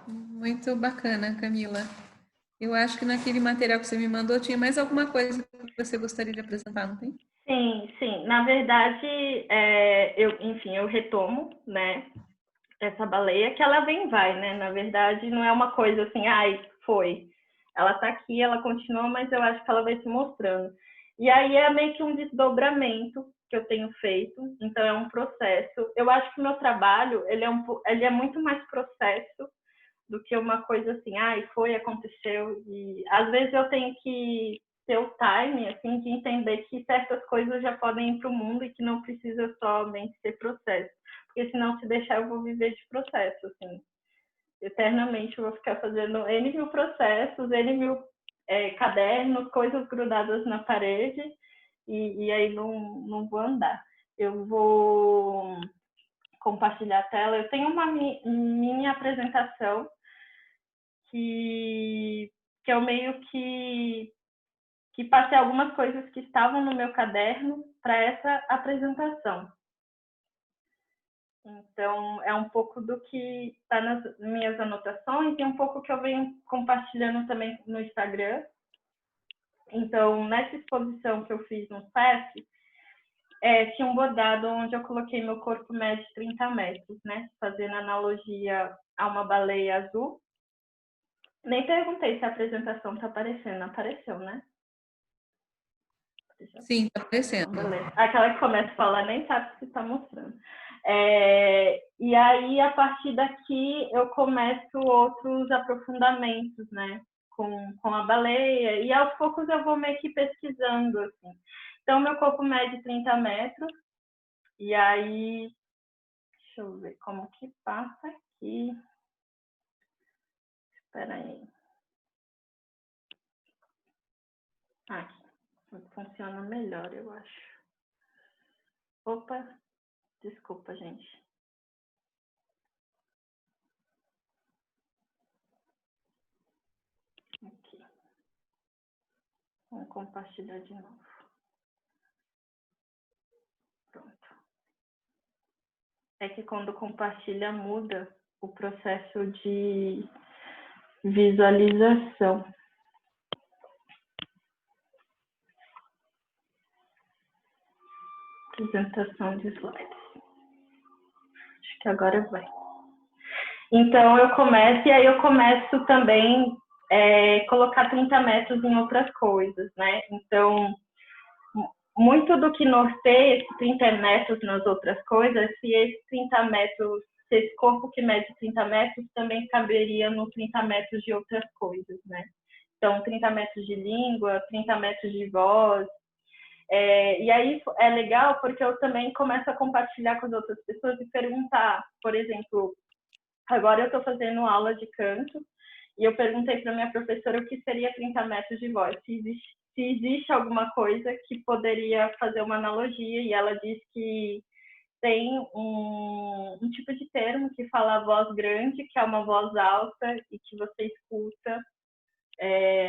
[SPEAKER 2] Muito bacana, Camila. Eu acho que naquele material que você me mandou tinha mais alguma coisa que você gostaria de apresentar, não tem?
[SPEAKER 1] Sim, sim. Na verdade, eu retomo, né, essa baleia, que ela vem e vai, né? Na verdade, não é uma coisa assim, ai, foi. Ela tá aqui, ela continua, mas eu acho que ela vai se mostrando. E aí é meio que um desdobramento que eu tenho feito, então é um processo. Eu acho que o meu trabalho, ele é muito mais processo do que uma coisa assim, ai, foi, aconteceu. E às vezes eu tenho que ter o time, assim, de entender que certas coisas já podem ir para o mundo e que não precisa somente ser processo. Porque senão, se deixar, eu vou viver de processo, assim. Eternamente eu vou ficar fazendo N mil processos, N mil cadernos, coisas grudadas na parede, e aí não vou andar. Eu vou compartilhar a tela. Eu tenho uma mini apresentação que eu meio que passei algumas coisas que estavam no meu caderno para essa apresentação. Então, é um pouco do que está nas minhas anotações e um pouco que eu venho compartilhando também no Instagram. Então, nessa exposição que eu fiz no FESC, tinha um bordado onde eu coloquei meu corpo médio de 30 metros, né? Fazendo analogia a uma baleia azul. Nem perguntei se a apresentação está aparecendo. Apareceu, né?
[SPEAKER 2] Sim, está aparecendo.
[SPEAKER 1] Beleza. Aquela que começa a falar nem sabe se está mostrando. E aí, a partir daqui, eu começo outros aprofundamentos, né? Com a baleia. E aos poucos eu vou meio que pesquisando, assim. Então, meu corpo mede 30 metros. E aí, deixa eu ver como que passa aqui. Espera aí. Aqui. Funciona melhor, eu acho. Opa, desculpa, gente. Aqui. Vamos compartilhar de novo. Pronto. É que quando compartilha, muda o processo de visualização. Apresentação de slides. Acho que agora vai. Então, eu começo, e aí eu começo também colocar 30 metros em outras coisas, né? Então, muito do que norteia esses 30 metros nas outras coisas, se esses 30 metros, se esse corpo que mede 30 metros também caberia no 30 metros de outras coisas, né? Então, 30 metros de língua, 30 metros de voz. E aí é legal porque eu também começo a compartilhar com as outras pessoas e perguntar, por exemplo, agora eu estou fazendo aula de canto e eu perguntei para minha professora o que seria 30 metros de voz, se existe alguma coisa que poderia fazer uma analogia, e ela disse que tem um tipo de termo que fala voz grande, que é uma voz alta e que você escuta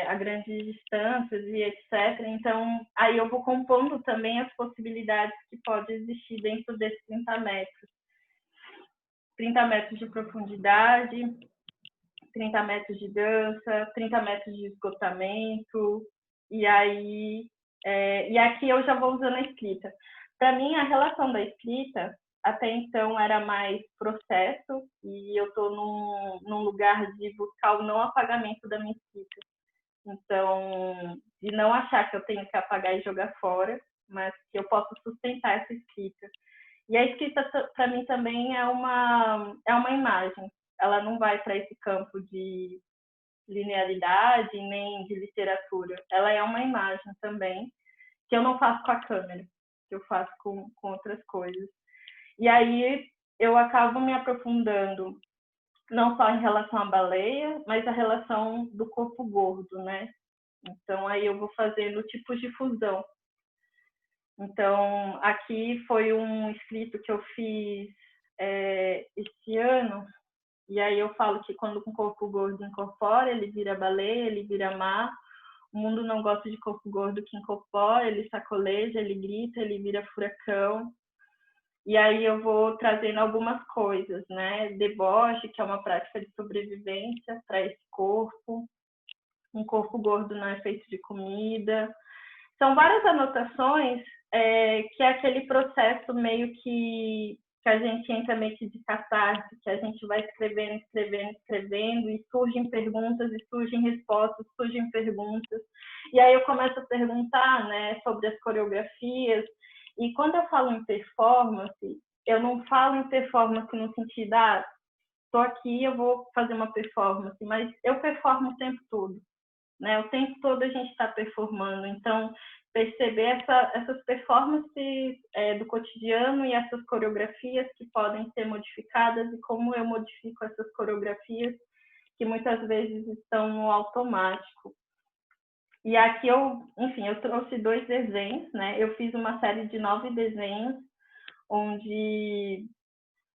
[SPEAKER 1] a grandes distâncias e etc. Então, aí eu vou compondo também as possibilidades que pode existir dentro desses 30 metros. 30 metros de profundidade, 30 metros de dança, 30 metros de esgotamento, e aí e aqui eu já vou usando a escrita. Para mim, a relação da escrita até então era mais processo, e eu estou num lugar de buscar o não apagamento da minha escrita. Então, de não achar que eu tenho que apagar e jogar fora, mas que eu posso sustentar essa escrita. E a escrita, para mim, também é uma imagem. Ela não vai para esse campo de linearidade nem de literatura. Ela é uma imagem também, que eu não faço com a câmera, que eu faço com outras coisas. E aí eu acabo me aprofundando não só em relação à baleia, mas a relação do corpo gordo, né? Então aí eu vou fazendo tipos de fusão. Então aqui foi um escrito que eu fiz esse ano, e aí eu falo que quando o corpo gordo incorpora, ele vira baleia, ele vira mar. O mundo não gosta de corpo gordo que incorpora, ele sacoleja, ele grita, ele vira furacão. E aí eu vou trazendo algumas coisas, né? Deboche, que é uma prática de sobrevivência para esse corpo. Um corpo gordo não é feito de comida. São várias anotações que é aquele processo meio que a gente entra meio que de catarse, que a gente vai escrevendo, e surgem perguntas, e surgem respostas, surgem perguntas. E aí eu começo a perguntar, né, sobre as coreografias. E quando eu falo em performance, eu não falo em performance no sentido, estou aqui, eu vou fazer uma performance, mas eu performo o tempo todo, né? O tempo todo a gente está performando. Então, perceber essas performances do cotidiano e essas coreografias que podem ser modificadas e como eu modifico essas coreografias que muitas vezes estão no automático. E aqui eu trouxe 2 desenhos, né? Eu fiz uma série de 9 desenhos, onde,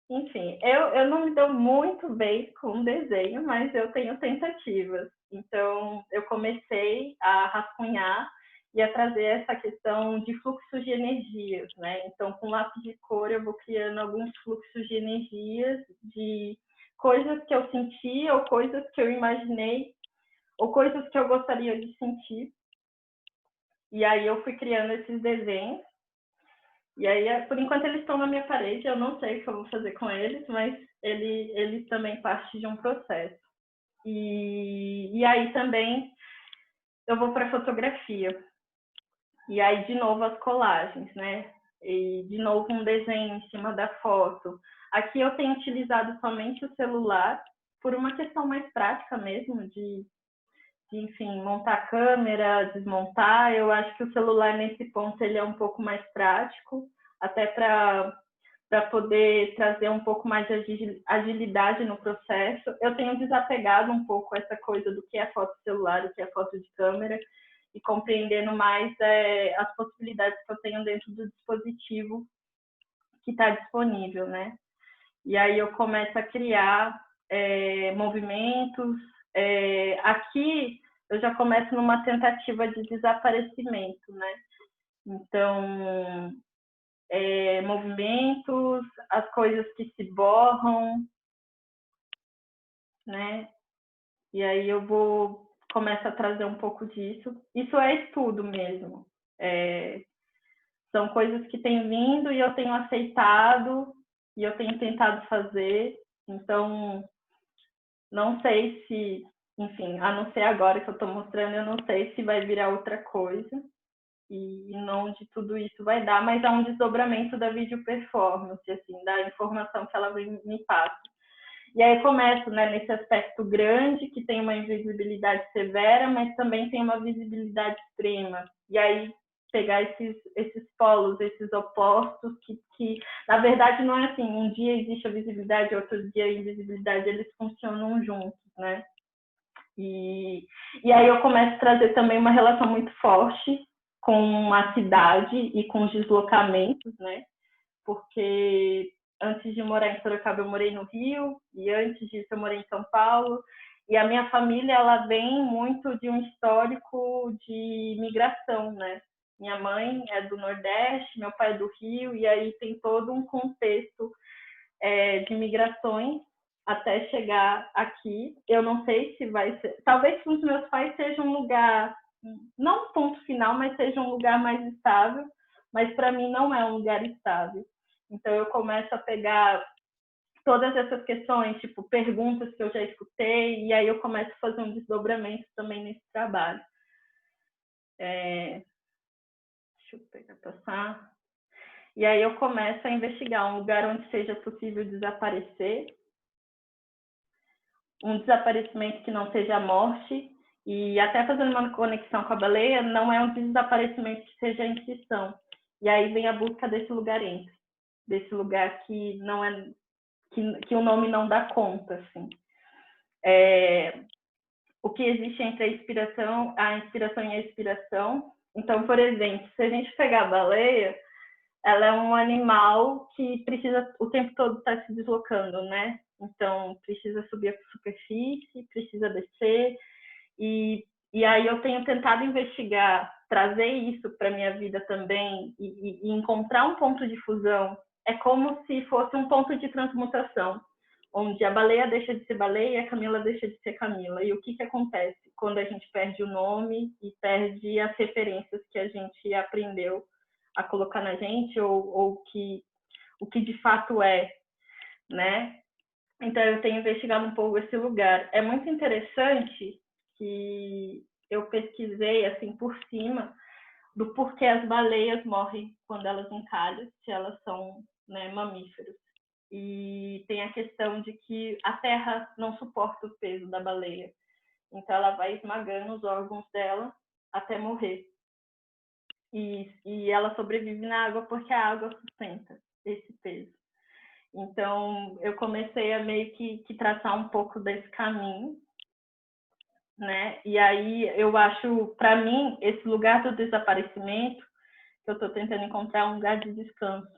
[SPEAKER 1] enfim, eu não me dou muito bem com desenho, mas eu tenho tentativas. Então, eu comecei a rascunhar e a trazer essa questão de fluxos de energias, né? Então, com lápis de cor, eu vou criando alguns fluxos de energias, de coisas que eu senti ou coisas que eu imaginei, ou coisas que eu gostaria de sentir. E aí eu fui criando esses desenhos. E aí, por enquanto, eles estão na minha parede. Eu não sei o que eu vou fazer com eles, mas eles também partem de um processo. E aí também eu vou para fotografia. E aí, de novo, as colagens, né? E, de novo, um desenho em cima da foto. Aqui eu tenho utilizado somente o celular, por uma questão mais prática mesmo, de enfim, montar a câmera, desmontar. Eu acho que o celular, nesse ponto, ele é um pouco mais prático, até para poder trazer um pouco mais de agilidade no processo. Eu tenho desapegado um pouco essa coisa do que é foto celular, o que é foto de câmera, e compreendendo mais as possibilidades que eu tenho dentro do dispositivo que está disponível, né? E aí eu começo a criar movimentos. Aqui eu já começo numa tentativa de desaparecimento, né? Então, movimentos, as coisas que se borram, né? E aí eu começo a trazer um pouco disso. Isso é estudo mesmo. São coisas que têm vindo e eu tenho aceitado e eu tenho tentado fazer. Então, não sei se, enfim, a não ser agora que eu estou mostrando, eu não sei se vai virar outra coisa e onde tudo isso vai dar, mas há um desdobramento da video performance, assim, da informação que ela me passa. E aí começo, né, nesse aspecto grande, que tem uma invisibilidade severa, mas também tem uma visibilidade extrema. E aí pegar esses polos, esses opostos, que na verdade não é assim, um dia existe a visibilidade, outro dia a invisibilidade, eles funcionam juntos, né? E aí eu começo a trazer também uma relação muito forte com a cidade e com os deslocamentos, né? Porque antes de morar em Sorocaba, eu morei no Rio, e antes disso eu morei em São Paulo, e a minha família, ela vem muito de um histórico de migração, né? Minha mãe é do Nordeste, meu pai é do Rio, e aí tem todo um contexto de migrações até chegar aqui. Eu não sei se vai ser... Talvez para os meus pais seja um lugar, não um ponto final, mas seja um lugar mais estável, mas para mim não é um lugar estável. Então eu começo a pegar todas essas questões, tipo perguntas que eu já escutei, e aí eu começo a fazer um desdobramento também nesse trabalho. Deixa eu passar. E aí eu começo a investigar um lugar onde seja possível desaparecer, um desaparecimento que não seja a morte, e até fazendo uma conexão com a baleia, não é um desaparecimento que seja a extinção. E aí vem a busca desse lugar entre, desse lugar que não é, que o nome não dá conta, assim. O que existe entre a inspiração e a expiração. Então, por exemplo, se a gente pegar a baleia, ela é um animal que precisa o tempo todo estar se deslocando, né? Então, precisa subir a superfície, precisa descer. E aí eu tenho tentado investigar, trazer isso para a minha vida também e encontrar um ponto de fusão. É como se fosse um ponto de transmutação, onde a baleia deixa de ser baleia e a Camila deixa de ser Camila. E o que acontece quando a gente perde o nome e perde as referências que a gente aprendeu a colocar na gente, ou o que de fato é, né? Então, eu tenho investigado um pouco esse lugar. É muito interessante que eu pesquisei, assim, por cima, do porquê as baleias morrem quando elas encalham, se elas são, né, mamíferos. E tem a questão de que a terra não suporta o peso da baleia. Então, ela vai esmagando os órgãos dela até morrer. E ela sobrevive na água porque a água sustenta esse peso. Então, eu comecei a meio que traçar um pouco desse caminho, né? E aí, eu acho, para mim, esse lugar do desaparecimento, que eu estou tentando encontrar um lugar de descanso.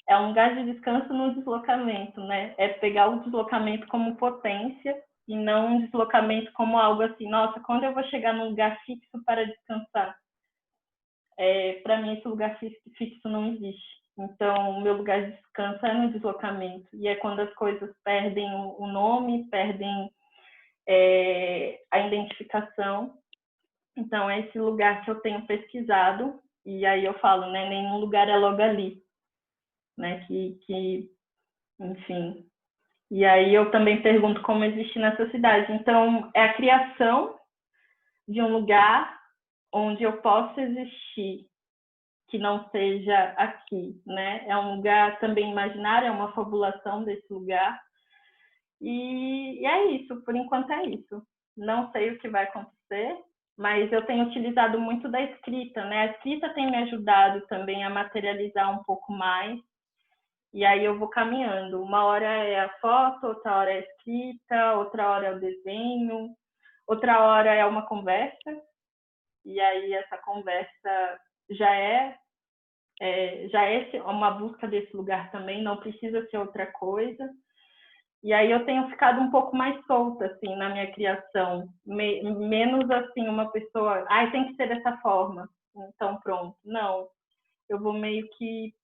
[SPEAKER 1] É um lugar de descanso no deslocamento, né? É pegar o deslocamento como potência e não um deslocamento como algo assim, nossa, quando eu vou chegar num lugar fixo para descansar? Para mim, esse lugar fixo não existe. Então, o meu lugar de descanso é no deslocamento. E é quando as coisas perdem o nome, perdem a identificação. Então, é esse lugar que eu tenho pesquisado. E aí eu falo, né? Nenhum lugar é logo ali. Né? Enfim. E aí eu também pergunto como existe nessa cidade. Então, é a criação de um lugar onde eu possa existir, que não seja aqui, né? É um lugar também imaginário, é uma fabulação desse lugar. E é isso, por enquanto é isso. Não sei o que vai acontecer, mas eu tenho utilizado muito da escrita, né? A escrita tem me ajudado também a materializar um pouco mais. E aí eu vou caminhando. Uma hora é a foto, outra hora é a escrita, outra hora é o desenho, outra hora é uma conversa. E aí essa conversa já é uma busca desse lugar também, não precisa ser outra coisa. E aí eu tenho ficado um pouco mais solta, assim, na minha criação. Menos, assim, uma pessoa... tem que ser dessa forma, então pronto. Não, eu vou meio que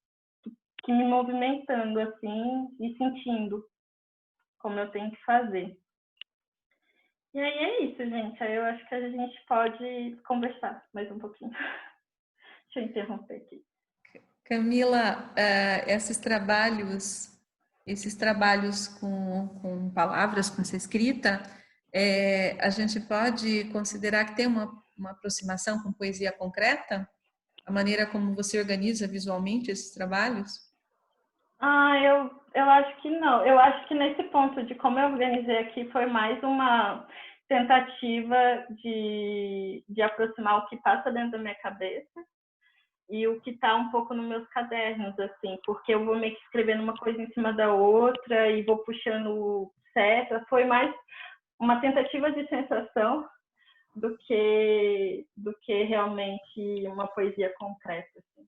[SPEAKER 1] me movimentando, assim, e sentindo como eu tenho que fazer. E aí é isso, gente. Aí eu acho que a gente pode conversar mais um pouquinho. Deixa eu interromper aqui.
[SPEAKER 2] Camila, esses trabalhos com palavras, com essa escrita, a gente pode considerar que tem uma aproximação com poesia concreta? A maneira como você organiza visualmente esses trabalhos?
[SPEAKER 1] Eu acho que não. Eu acho que nesse ponto de como eu organizei aqui foi mais uma tentativa de aproximar o que passa dentro da minha cabeça e o que está um pouco nos meus cadernos, assim, porque eu vou meio que escrevendo uma coisa em cima da outra e vou puxando seta. Foi mais uma tentativa de sensação do que realmente uma poesia concreta, assim.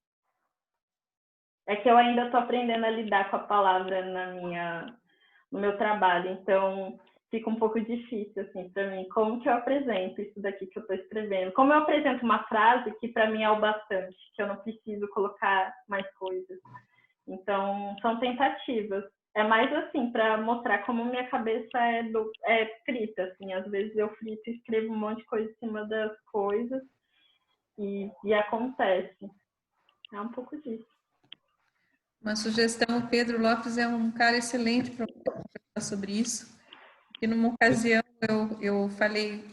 [SPEAKER 1] É que eu ainda estou aprendendo a lidar com a palavra no meu trabalho, então fica um pouco difícil, assim, para mim. Como que eu apresento isso daqui que eu estou escrevendo? Como eu apresento uma frase que para mim é o bastante, que eu não preciso colocar mais coisas. Então, são tentativas. É mais assim, para mostrar como minha cabeça é frita, assim. Às vezes eu frito e escrevo um monte de coisa em cima das coisas e acontece. É um pouco disso.
[SPEAKER 2] Uma sugestão, o Pedro Lopes é um cara excelente para falar sobre isso. E numa ocasião eu falei,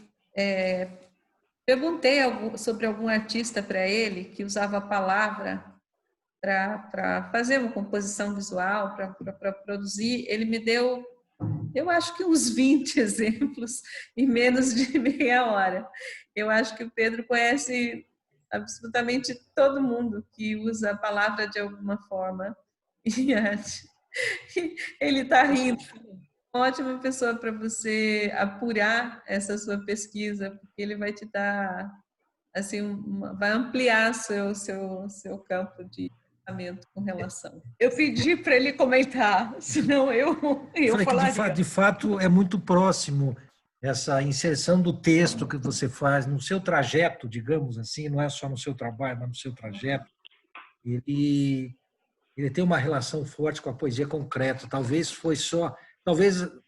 [SPEAKER 2] perguntei sobre algum artista para ele que usava a palavra para fazer uma composição visual, para produzir, ele me deu, eu acho que uns 20 exemplos em menos de meia hora. Eu acho que o Pedro conhece absolutamente todo mundo que usa a palavra de alguma forma. E ele está rindo. Ótima pessoa para você apurar essa sua pesquisa, porque ele vai te dar, assim, vai ampliar seu campo de pensamento com relação.
[SPEAKER 4] Eu pedi para ele comentar, senão eu
[SPEAKER 3] Falei
[SPEAKER 4] falaria.
[SPEAKER 3] que de fato é muito próximo essa inserção do texto que você faz no seu trajeto, digamos assim, não é só no seu trabalho, mas no seu trajeto. Ele tem uma relação forte com a poesia concreta. Talvez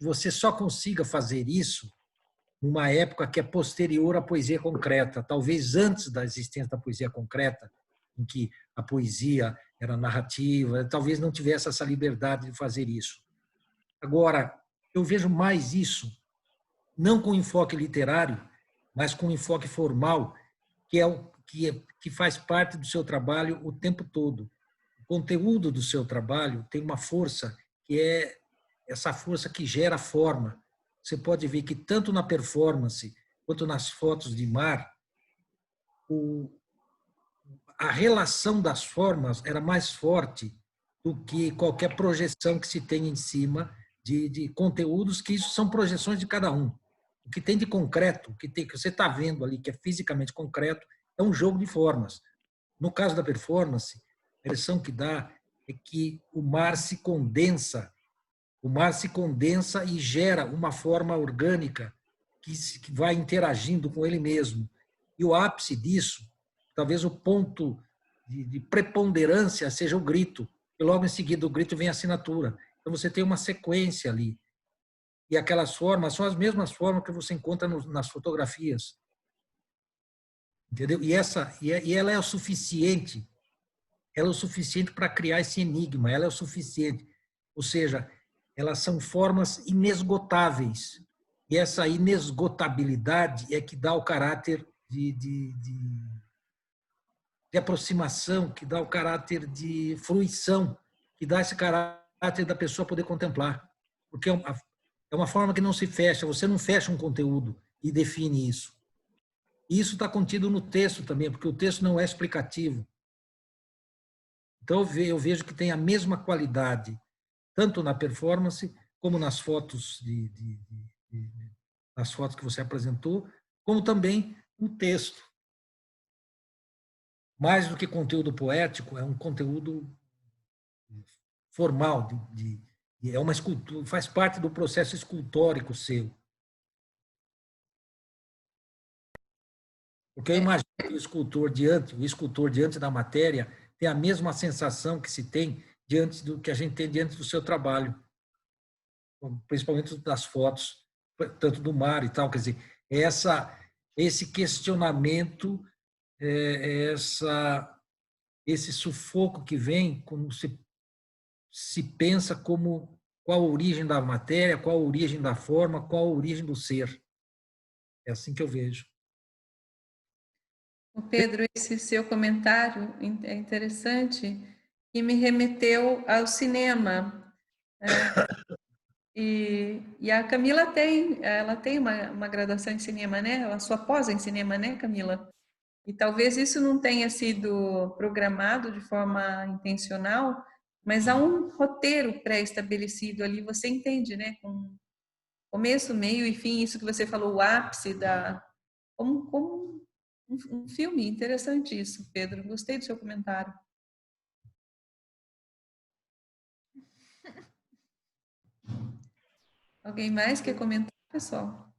[SPEAKER 3] você só consiga fazer isso numa época que é posterior à poesia concreta, talvez antes da existência da poesia concreta, em que a poesia era narrativa, talvez não tivesse essa liberdade de fazer isso. Agora, eu vejo mais isso, não com enfoque literário, mas com enfoque formal, que faz parte do seu trabalho o tempo todo. O conteúdo do seu trabalho tem uma força que é essa força que gera forma. Você pode ver que tanto na performance quanto nas fotos de mar, a relação das formas era mais forte do que qualquer projeção que se tem em cima de conteúdos, que isso são projeções de cada um. O que tem de concreto, que você está vendo ali, que é fisicamente concreto, é um jogo de formas. No caso da performance, a impressão que dá é que o mar se condensa e gera uma forma orgânica que vai interagindo com ele mesmo. E o ápice disso, talvez o ponto de preponderância, seja o grito. E logo em seguida, o grito vem a assinatura. Então, você tem uma sequência ali. E aquelas formas são as mesmas formas que você encontra nas fotografias. Entendeu? E ela é o suficiente. Ela é o suficiente para criar esse enigma. Ela é o suficiente. Ou seja, elas são formas inesgotáveis. E essa inesgotabilidade é que dá o caráter de aproximação, que dá o caráter de fruição, que dá esse caráter da pessoa poder contemplar. Porque é uma forma que não se fecha. Você não fecha um conteúdo e define isso. E isso está contido no texto também, porque o texto não é explicativo. Então, eu vejo que tem a mesma qualidade, tanto na performance, como nas fotos, nas fotos que você apresentou, como também no texto. Mais do que conteúdo poético, é um conteúdo formal, é uma escultura, faz parte do processo escultórico seu. Porque eu imagino que o escultor diante da matéria tem a mesma sensação que se tem diante do que a gente tem diante do seu trabalho, principalmente das fotos, tanto do mar e tal. Quer dizer, esse questionamento, esse sufoco que vem quando se pensa como qual a origem da matéria, qual a origem da forma, qual a origem do ser. É assim que eu vejo.
[SPEAKER 2] Pedro, esse seu comentário é interessante e me remeteu ao cinema. E a Camila ela tem uma graduação em cinema, né? A sua pós em cinema, né, Camila? E talvez isso não tenha sido programado de forma intencional, mas há um roteiro pré-estabelecido ali, você entende, né? Com começo, meio e fim, isso que você falou, o ápice como um filme. Interessante isso, Pedro. Gostei do seu comentário. Alguém mais quer comentar, pessoal?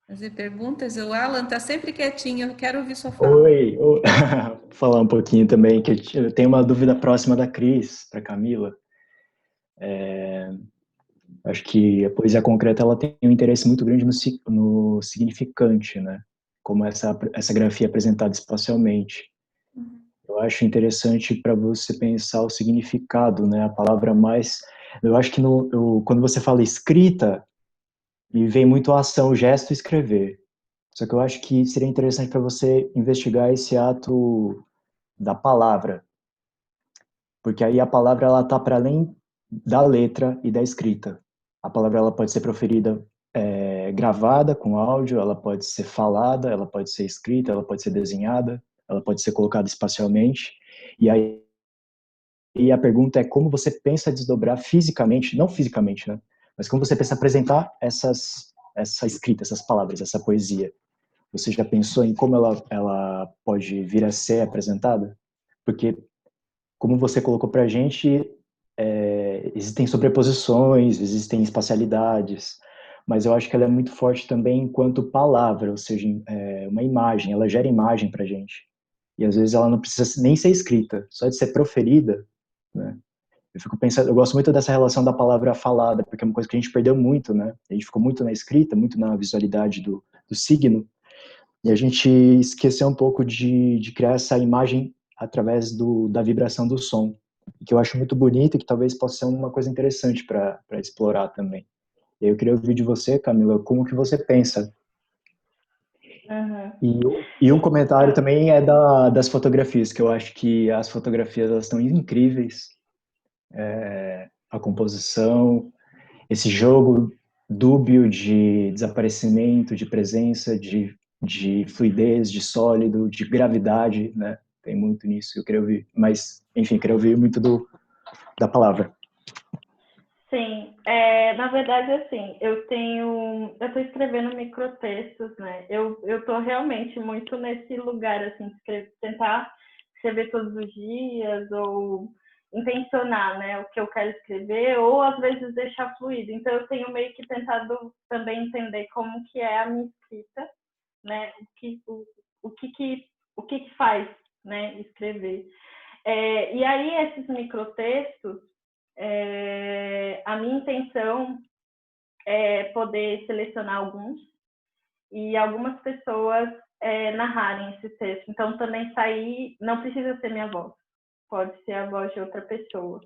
[SPEAKER 2] Fazer perguntas? O Alan está sempre quietinho, eu quero ouvir sua fala.
[SPEAKER 6] Oi, falar um pouquinho também, que eu tenho uma dúvida próxima da Cris, para Camila. Acho que a poesia concreta ela tem um interesse muito grande no significante, né? Como essa grafia apresentada espacialmente. Eu acho interessante para você pensar o significado, né? A palavra mais... Eu acho que quando você fala escrita, me vem muito a ação, o gesto, escrever. Só que eu acho que seria interessante para você investigar esse ato da palavra. porque aí a palavra ela está para além da letra e da escrita. A palavra ela pode ser proferida gravada com áudio, ela pode ser falada, ela pode ser escrita, ela pode ser desenhada, ela pode ser colocada espacialmente. E aí a pergunta é como você pensa desdobrar fisicamente, não fisicamente, né? Mas como você pensa apresentar essa escrita, essas palavras, essa poesia. Você já pensou em como ela pode vir a ser apresentada? Porque, como você colocou para a gente, existem sobreposições, existem espacialidades, mas eu acho que ela é muito forte também enquanto palavra, ou seja, uma imagem, ela gera imagem para a gente. E às vezes ela não precisa nem ser escrita, só de ser proferida, né? Eu fico pensando, eu gosto muito dessa relação da palavra falada, porque é uma coisa que a gente perdeu muito, né? A gente ficou muito na escrita, muito na visualidade do signo, e a gente esqueceu um pouco de criar essa imagem através da vibração do som, que eu acho muito bonito e que talvez possa ser uma coisa interessante para explorar também. E aí eu queria ouvir de você, Camila, como que você pensa. E um comentário também é das fotografias, que eu acho que as fotografias elas estão incríveis, a composição, esse jogo dúbio de desaparecimento, de presença, de fluidez, de sólido, de gravidade, né? Tem muito nisso, eu queria ouvir. Mas, enfim, queria ouvir muito da palavra.
[SPEAKER 1] Sim, na verdade, assim, eu estou escrevendo microtextos, né? Eu estou realmente muito nesse lugar, assim, de tentar escrever todos os dias, ou intencionar, né, o que eu quero escrever, ou às vezes deixar fluido. Então, eu tenho meio que tentado também entender como que é a minha escrita, né? O que faz, né, escrever. E aí, esses microtextos, a minha intenção é poder selecionar alguns e algumas pessoas narrarem esse texto. Então, também sair, não precisa ser minha voz, pode ser a voz de outra pessoa.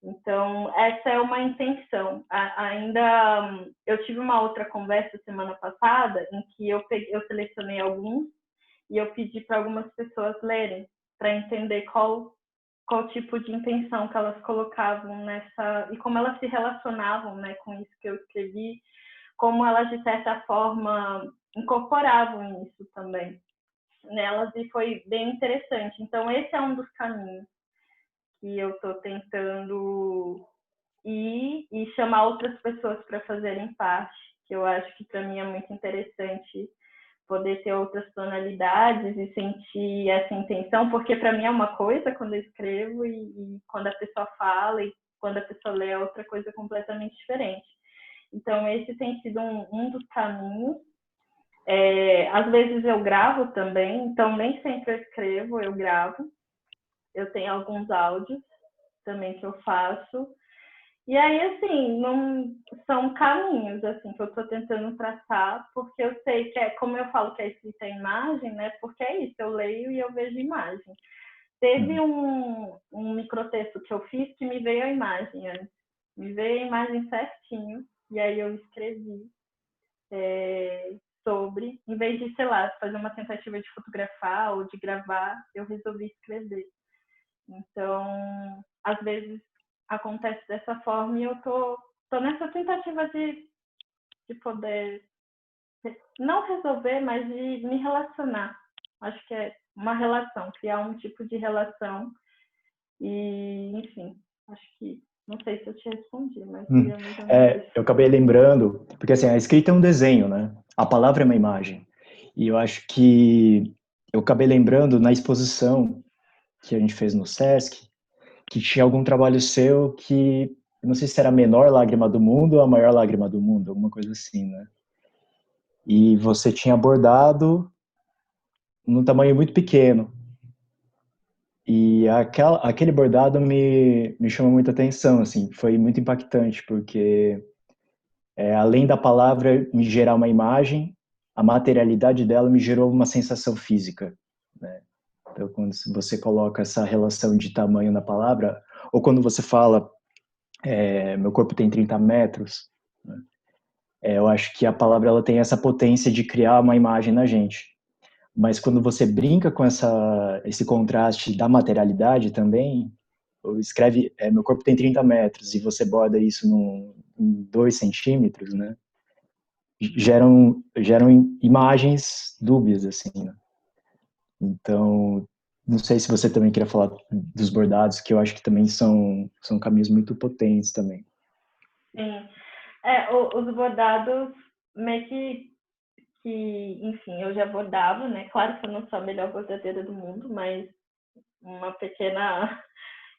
[SPEAKER 1] Então, essa é uma intenção. Ainda, eu tive uma outra conversa semana passada em que eu selecionei alguns e eu pedi para algumas pessoas lerem, para entender qual tipo de intenção que elas colocavam nessa, e como elas se relacionavam, né, com isso que eu escrevi, como elas, de certa forma, incorporavam isso também nelas, e foi bem interessante. Então, esse é um dos caminhos que eu estou tentando ir e chamar outras pessoas para fazerem parte, que eu acho que para mim é muito interessante poder ter outras tonalidades e sentir essa intenção, porque para mim é uma coisa quando eu escrevo e quando a pessoa fala e quando a pessoa lê é outra coisa completamente diferente. Então, esse tem sido um dos caminhos. Às vezes eu gravo também, então nem sempre eu escrevo, eu gravo. Eu tenho alguns áudios também que eu faço. E aí, assim, não são caminhos, assim, que eu estou tentando traçar, porque eu sei que, como eu falo que a escrita é imagem, né? Porque é isso, eu leio e eu vejo imagem. Teve um microtexto que eu fiz que me veio a imagem antes. Me veio a imagem certinho, e aí eu escrevi sobre, em vez de, sei lá, fazer uma tentativa de fotografar ou de gravar, eu resolvi escrever. Então, às vezes acontece dessa forma e eu tô nessa tentativa de poder não resolver, mas de me relacionar. Acho que é uma relação, criar um tipo de relação e, enfim, acho que não sei se eu te respondi, mas
[SPEAKER 6] eu acabei lembrando, porque assim, a escrita é um desenho, né? A palavra é uma imagem. E eu acho que eu acabei lembrando na exposição que a gente fez no Sesc, que tinha algum trabalho seu que, eu não sei se era a menor lágrima do mundo ou a maior lágrima do mundo, alguma coisa assim, né? E você tinha bordado num tamanho muito pequeno. E aquele bordado me chamou muita atenção, assim, foi muito impactante, porque além da palavra me gerar uma imagem, a materialidade dela me gerou uma sensação física, né? Então, quando você coloca essa relação de tamanho na palavra, ou quando você fala, meu corpo tem 30 metros, né? Eu acho que a palavra ela tem essa potência de criar uma imagem na gente. Mas quando você brinca com esse contraste da materialidade também, ou escreve, meu corpo tem 30 metros, e você borda isso em 2 centímetros, né? Geram imagens dúbias, assim, né? Então, não sei se você também queria falar dos bordados, que eu acho que também são caminhos muito potentes também.
[SPEAKER 1] Sim. Os bordados, meio que, enfim, eu já bordava, né? Claro que eu não sou a melhor bordadeira do mundo, mas uma pequena,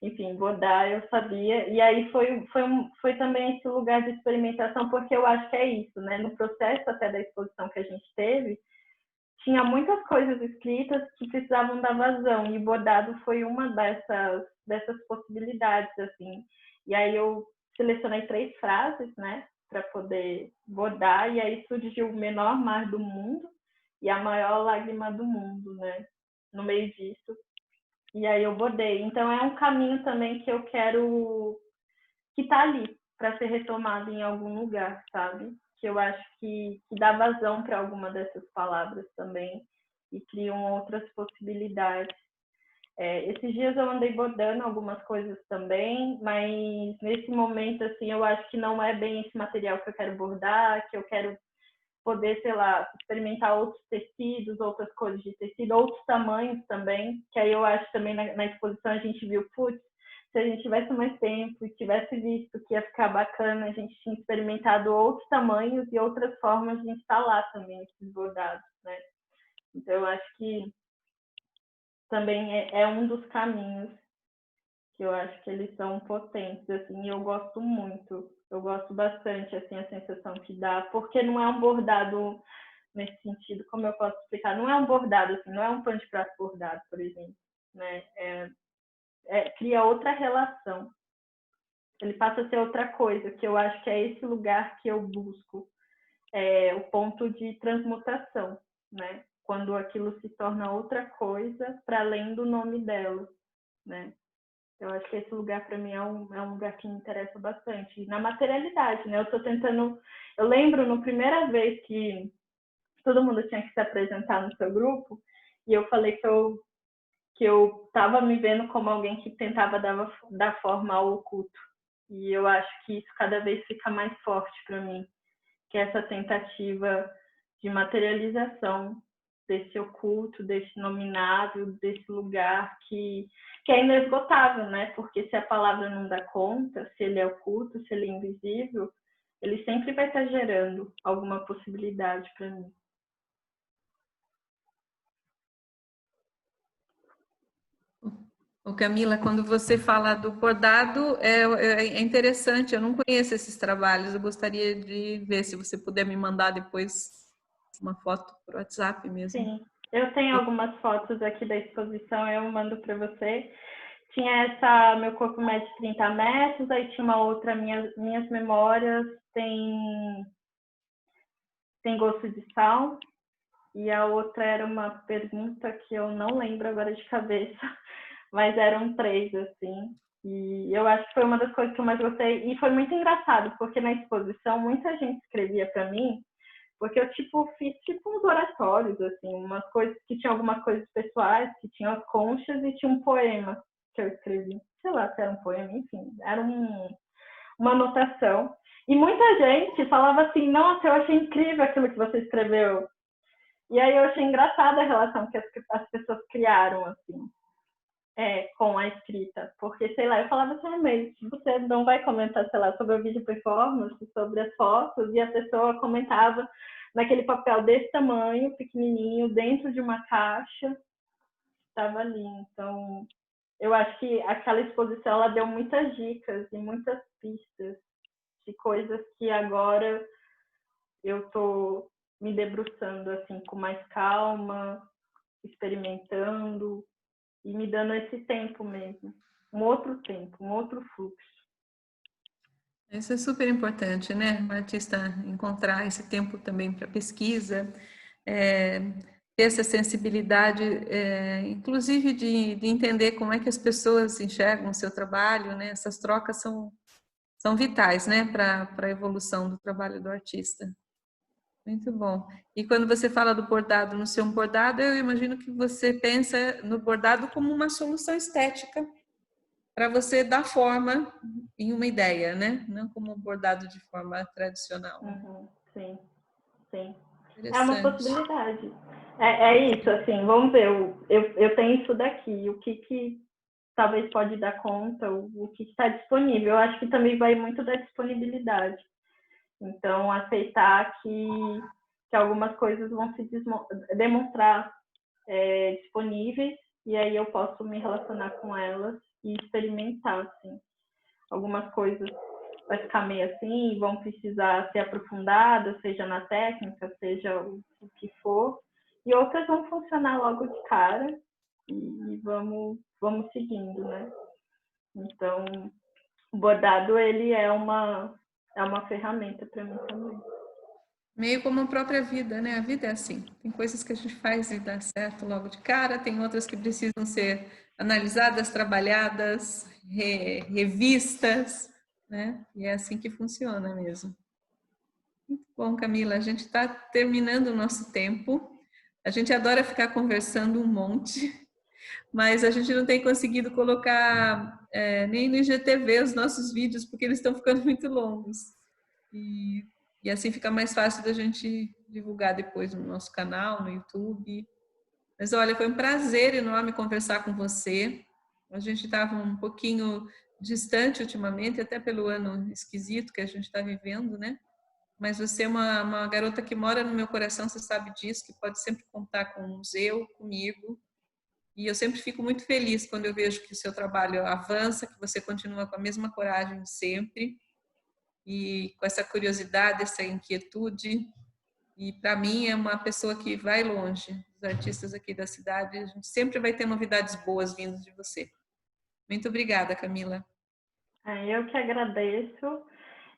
[SPEAKER 1] enfim, bordar eu sabia. E aí foi também esse lugar de experimentação, porque eu acho que é isso, né? No processo até da exposição que a gente teve, tinha muitas coisas escritas que precisavam dar vazão, e bordado foi uma dessas possibilidades, assim. E aí eu selecionei 3 frases, né, para poder bordar, e aí surgiu o menor mar do mundo e a maior lágrima do mundo, né, no meio disso. E aí eu bordei. Então é um caminho também que eu quero, que tá ali para ser retomado em algum lugar, sabe? Que eu acho que dá vazão para alguma dessas palavras também e criam outras possibilidades. Esses dias eu andei bordando algumas coisas também, mas nesse momento, assim, eu acho que não é bem esse material que eu quero bordar, que eu quero poder, sei lá, experimentar outros tecidos, outras cores de tecido, outros tamanhos também, que aí eu acho também na exposição a gente viu, putz, se a gente tivesse mais tempo e tivesse visto que ia ficar bacana, a gente tinha experimentado outros tamanhos e outras formas de instalar também esses bordados, né? Então eu acho que também é um dos caminhos que eu acho que eles são potentes, assim, e eu gosto muito. Eu gosto bastante, assim, a sensação que dá, porque não é um bordado nesse sentido, como eu posso explicar, não é um bordado, assim, não é um pano de prato bordado, por exemplo, né? Cria outra relação. Ele passa a ser outra coisa, que eu acho que é esse lugar que eu busco, o ponto de transmutação, né? Quando aquilo se torna outra coisa para além do nome dela, né? Eu acho que esse lugar para mim é um lugar que me interessa bastante. E na materialidade, né? Eu lembro na primeira vez que todo mundo tinha que se apresentar no seu grupo, e eu falei que eu estava me vendo como alguém que tentava dar forma ao oculto. E eu acho que isso cada vez fica mais forte para mim, que é essa tentativa de materialização desse oculto, desse nominável, desse lugar que é inesgotável, né? Porque se a palavra não dá conta, se ele é oculto, se ele é invisível, ele sempre vai estar gerando alguma possibilidade para mim.
[SPEAKER 2] Ô Camila, quando você fala do bordado, é interessante, eu não conheço esses trabalhos, eu gostaria de ver, se você puder me mandar depois uma foto por WhatsApp mesmo.
[SPEAKER 1] Sim, eu tenho algumas fotos aqui da exposição, eu mando para você. Tinha essa, meu corpo mede 30 metros, aí tinha uma outra, minhas memórias, tem gosto de sal, e a outra era uma pergunta que eu não lembro agora de cabeça, mas eram 3, assim. E eu acho que foi uma das coisas que eu mais gostei, e foi muito engraçado, porque na exposição muita gente escrevia para mim, porque eu fiz uns oratórios, assim, umas coisas que tinham algumas coisas pessoais, que tinham as conchas e tinha um poema que eu escrevi. Sei lá se era um poema, enfim, era uma anotação. E muita gente falava assim, nossa, eu achei incrível aquilo que você escreveu. E aí eu achei engraçada a relação que as pessoas criaram, assim, com a escrita. Porque, sei lá, eu falava assim, mas você não vai comentar, sei lá, sobre o vídeo performance, sobre as fotos, e a pessoa comentava naquele papel desse tamanho, pequenininho, dentro de uma caixa, estava ali. Então, eu acho que aquela exposição, ela deu muitas dicas e muitas pistas de coisas que agora eu tô me debruçando, assim, com mais calma, experimentando e me dando esse tempo mesmo. Um outro tempo, um outro fluxo.
[SPEAKER 2] Isso é super importante, né? O artista encontrar esse tempo também para pesquisa, ter essa sensibilidade, inclusive de entender como é que as pessoas enxergam o seu trabalho, né? Essas trocas são vitais, né? Para a evolução do trabalho do artista. Muito bom. E quando você fala do bordado no seu bordado, eu imagino que você pensa no bordado como uma solução estética para você dar forma em uma ideia, né? Não como bordado de forma tradicional.
[SPEAKER 1] Sim, sim. É uma
[SPEAKER 2] Interessante.
[SPEAKER 1] possibilidade. É isso, assim, vamos ver, eu tenho isso daqui, o que talvez pode dar conta, o que está disponível. Eu acho que também vai muito da disponibilidade. Então, aceitar que algumas coisas vão se demonstrar disponíveis, e aí eu posso me relacionar com elas e experimentar, assim. Algumas coisas vai ficar meio assim, vão precisar ser aprofundadas, seja na técnica, seja o que for, e outras vão funcionar logo de cara e vamos seguindo, né? Então, o bordado, ele é uma ferramenta para mim também.
[SPEAKER 2] Meio como a própria vida, né? A vida é assim. Tem coisas que a gente faz e dá certo logo de cara, tem outras que precisam ser analisadas, trabalhadas, revistas, né? E é assim que funciona mesmo. Muito bom, Camila. A gente está terminando o nosso tempo. A gente adora ficar conversando um monte, mas a gente não tem conseguido colocar nem no IGTV os nossos vídeos, porque eles estão ficando muito longos. E assim fica mais fácil da gente divulgar depois no nosso canal, no YouTube. Mas olha, foi um prazer enorme conversar com você. A gente estava um pouquinho distante ultimamente, até pelo ano esquisito que a gente está vivendo, né? Mas você é uma garota que mora no meu coração, você sabe disso, que pode sempre contar com o museu, comigo. E eu sempre fico muito feliz quando eu vejo que o seu trabalho avança, que você continua com a mesma coragem de sempre e com essa curiosidade, essa inquietude. E para mim é uma pessoa que vai longe. Os artistas aqui da cidade, a gente sempre vai ter novidades boas vindas de você. Muito obrigada, Camila.
[SPEAKER 1] Eu que agradeço.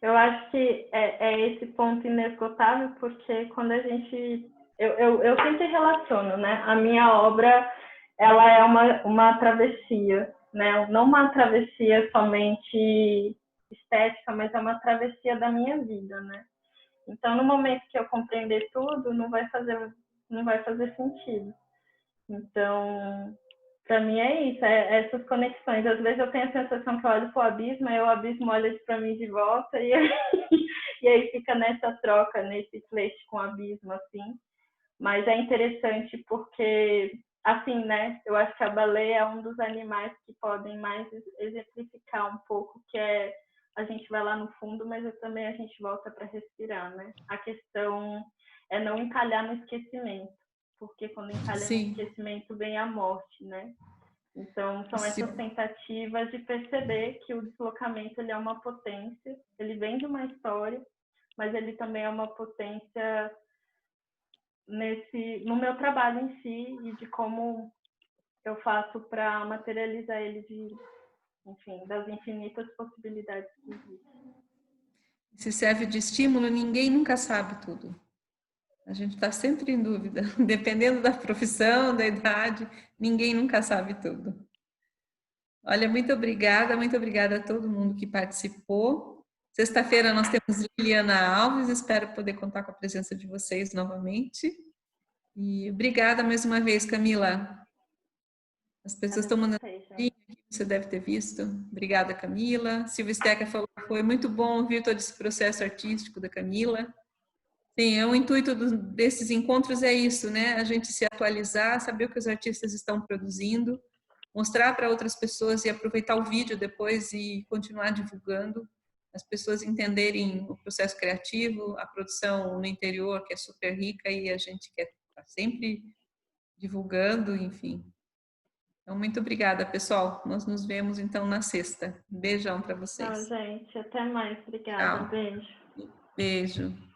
[SPEAKER 1] Eu acho que é esse ponto inesgotável, porque quando a gente... Eu sempre relaciono, né? A minha obra, ela é uma travessia, né? Não uma travessia somente estética, mas é uma travessia da minha vida, né? Então, no momento que eu compreender tudo, não vai fazer sentido. Então, para mim é isso, essas conexões. Às vezes eu tenho a sensação que eu olho para o abismo, aí o abismo olha para mim de volta, e aí fica nessa troca, nesse flerte com o abismo, assim. Mas é interessante porque, assim, né, eu acho que a baleia é um dos animais que podem mais exemplificar um pouco, que é a gente vai lá no fundo, mas também a gente volta para respirar, né? A questão é não encalhar no esquecimento, porque quando encalha no esquecimento vem a morte, né? Então, são essas tentativas de perceber que o deslocamento ele é uma potência, ele vem de uma história, mas ele também é uma potência no meu trabalho em si e de como eu faço para materializar ele enfim, das infinitas possibilidades que existem.
[SPEAKER 2] Se serve de estímulo, ninguém nunca sabe tudo. A gente está sempre em dúvida. Dependendo da profissão, da idade, ninguém nunca sabe tudo. Olha, muito obrigada a todo mundo que participou. Sexta-feira nós temos Liliana Alves, espero poder contar com a presença de vocês novamente. E obrigada mais uma vez, Camila. As pessoas estão mandando aqui, você deve ter visto. Obrigada, Camila. Silvia Stecker falou que foi muito bom ouvir todo esse processo artístico da Camila. Sim, o intuito desses encontros é isso, né? A gente se atualizar, saber o que os artistas estão produzindo, mostrar para outras pessoas e aproveitar o vídeo depois e continuar divulgando, as pessoas entenderem o processo criativo, a produção no interior, que é super rica e a gente quer estar sempre divulgando, enfim. Então, muito obrigada, pessoal. Nós nos vemos, então, na sexta. Um beijão para vocês.
[SPEAKER 1] Tchau, gente. Até mais. Obrigada.
[SPEAKER 2] Tchau.
[SPEAKER 1] Beijo.
[SPEAKER 2] Beijo.